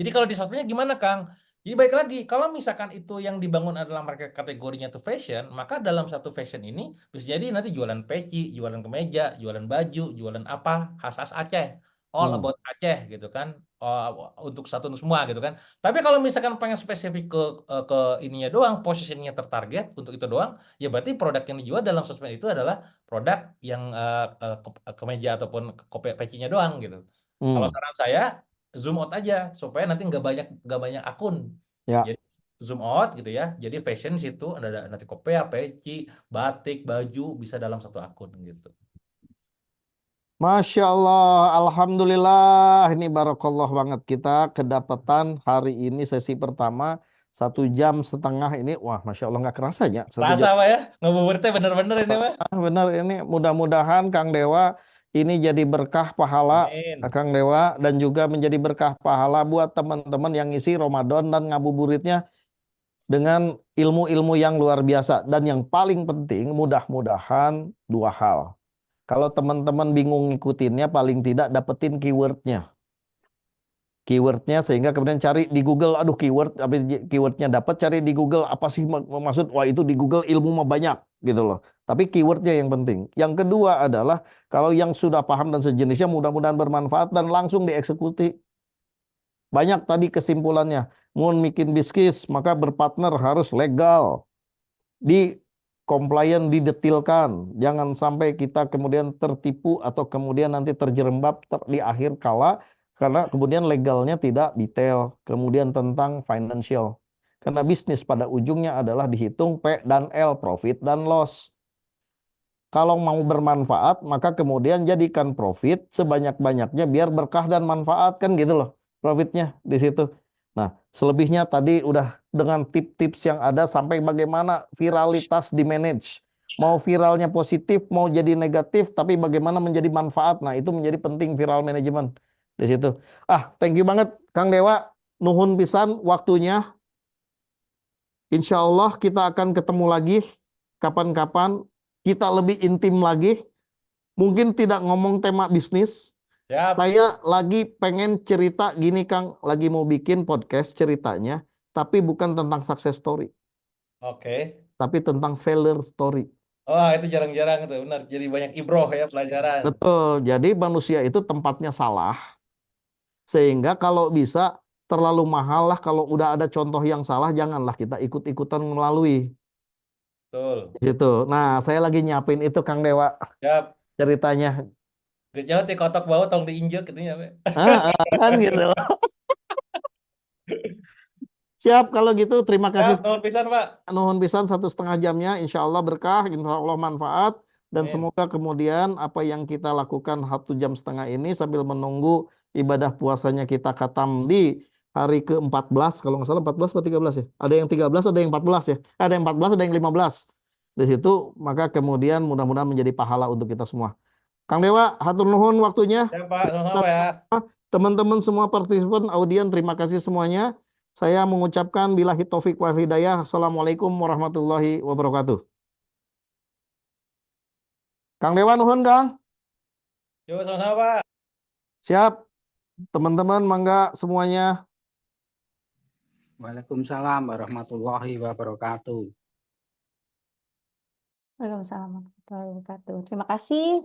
S3: Jadi kalau di software gimana, Kang? Jadi baik lagi, kalau misalkan itu yang dibangun adalah market kategorinya tuh fashion, maka dalam satu fashion ini bisa jadi nanti jualan peci, jualan kemeja, jualan baju, jualan apa, khas-khas Aceh, all
S2: Hmm.
S3: about Aceh gitu kan, untuk satu semua gitu kan. Tapi kalau misalkan pengen spesifik ke ininya doang, posisinya tertarget untuk itu doang, ya berarti produk yang dijual dalam sosmed itu adalah produk yang kemeja ataupun pecinya doang gitu. Kalau
S2: Hmm.
S3: saran saya zoom out aja supaya nanti nggak banyak akun.
S2: Ya.
S3: Jadi zoom out gitu ya. Jadi fashion situ ada nanti kopea, peci, batik, baju bisa dalam satu akun gitu.
S2: Masya Allah, Alhamdulillah, ini barokallah banget kita kedapatan hari ini sesi pertama 1 jam setengah ini, wah Masya Allah nggak kerasanya 1 jam.
S3: Rasa apa ya? Ngabuburitnya bener-bener ini mah.
S2: Benar ini mudah-mudahan Kang Dewa ini jadi berkah pahala
S3: Amin.
S2: Kang Dewa dan juga menjadi berkah pahala buat teman-teman yang isi Ramadan dan ngabuburitnya dengan ilmu-ilmu yang luar biasa dan yang paling penting mudah-mudahan 2 hal. Kalau teman-teman bingung ngikutinnya, paling tidak dapetin keywordnya. Keywordnya sehingga kemudian cari di Google, aduh keyword, habis keywordnya dapat, cari di Google apa sih maksud, wah itu di Google ilmu mah banyak gitu loh. Tapi keywordnya yang penting. Yang kedua adalah kalau yang sudah paham dan sejenisnya mudah-mudahan bermanfaat dan langsung dieksekusi. Banyak tadi kesimpulannya. Mau bikin bisnis maka berpartner harus legal. Di compliant didetilkan. Jangan sampai kita kemudian tertipu atau kemudian nanti terjerembab di akhir kala karena kemudian legalnya tidak detail. Kemudian tentang financial. Karena bisnis pada ujungnya adalah dihitung P dan L, profit dan loss. Kalau mau bermanfaat, maka kemudian jadikan profit sebanyak-banyaknya biar berkah dan manfaat kan gitu loh. Profitnya di situ. Nah, selebihnya tadi udah dengan tips-tips yang ada sampai bagaimana viralitas di manage. Mau viralnya positif, mau jadi negatif, tapi bagaimana menjadi manfaat. Nah, itu menjadi penting viral management di situ. Thank you banget Kang Dewa. Nuhun pisan waktunya. Insya Allah kita akan ketemu lagi kapan-kapan. Kita lebih intim lagi. Mungkin tidak ngomong tema bisnis.
S3: Siap.
S2: Saya lagi pengen cerita gini Kang. Lagi mau bikin podcast ceritanya. Tapi bukan tentang success story.
S3: Oke.
S2: Tapi tentang failure story.
S3: Oh, itu jarang-jarang tuh, benar. Jadi banyak ibroh ya pelajaran.
S2: Betul. Jadi manusia itu tempatnya salah. Sehingga kalau bisa terlalu mahal lah. Kalau udah ada contoh yang salah. Janganlah kita ikut-ikutan melalui.
S3: Betul.
S2: Gitu. Nah, saya lagi nyiapin itu Kang Dewa
S3: Siap.
S2: ceritanya.
S3: Gejala di kotak bawah tong diinjek gitu ya. Pak.
S2: Kan gitu. Siap kalau gitu. Terima kasih.
S3: Siap, nuhun pisan, Pak.
S2: Nuhun pisan 1,5 jamnya. Insya Allah berkah. Insya Allah manfaat. Dan
S3: Amin.
S2: semoga kemudian apa yang kita lakukan 1 jam setengah ini sambil menunggu ibadah puasanya kita khatam di hari ke-14. Kalau nggak salah 14 atau 13 ya. Ada yang 13, ada yang 14 ya. Ada yang 14, ada yang 15. Di situ maka kemudian mudah-mudahan menjadi pahala untuk kita semua. Kang Dewa, hatur nuhun waktunya.
S3: Ya, Pak. Sama-sama ya.
S2: Teman-teman semua partisipan, audien, terima kasih semuanya. Saya mengucapkan billahi taufik wal hidayah. Assalamualaikum warahmatullahi wabarakatuh. Kang Dewa nuhun, Kang.
S3: Yuk, sama-sama, Pak.
S2: Siap. Teman-teman, mangga semuanya.
S4: Waalaikumsalam warahmatullahi wabarakatuh.
S1: Waalaikumsalam warahmatullahi wabarakatuh. Terima kasih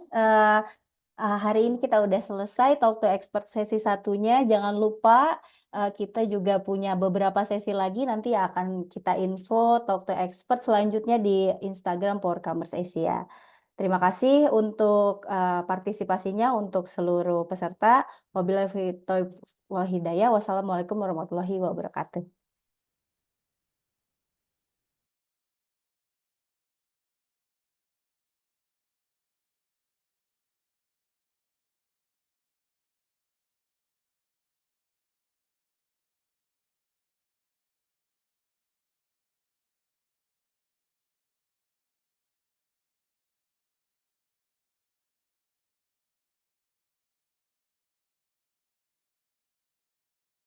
S1: Hari ini kita udah selesai Talk to Expert sesi satunya. Jangan lupa kita juga punya beberapa sesi lagi nanti akan kita info Talk to Expert selanjutnya di Instagram Commerce Asia. Terima kasih untuk partisipasinya untuk seluruh peserta. Wabillahi taufiq wal hidayah. Wassalamualaikum warahmatullahi wabarakatuh.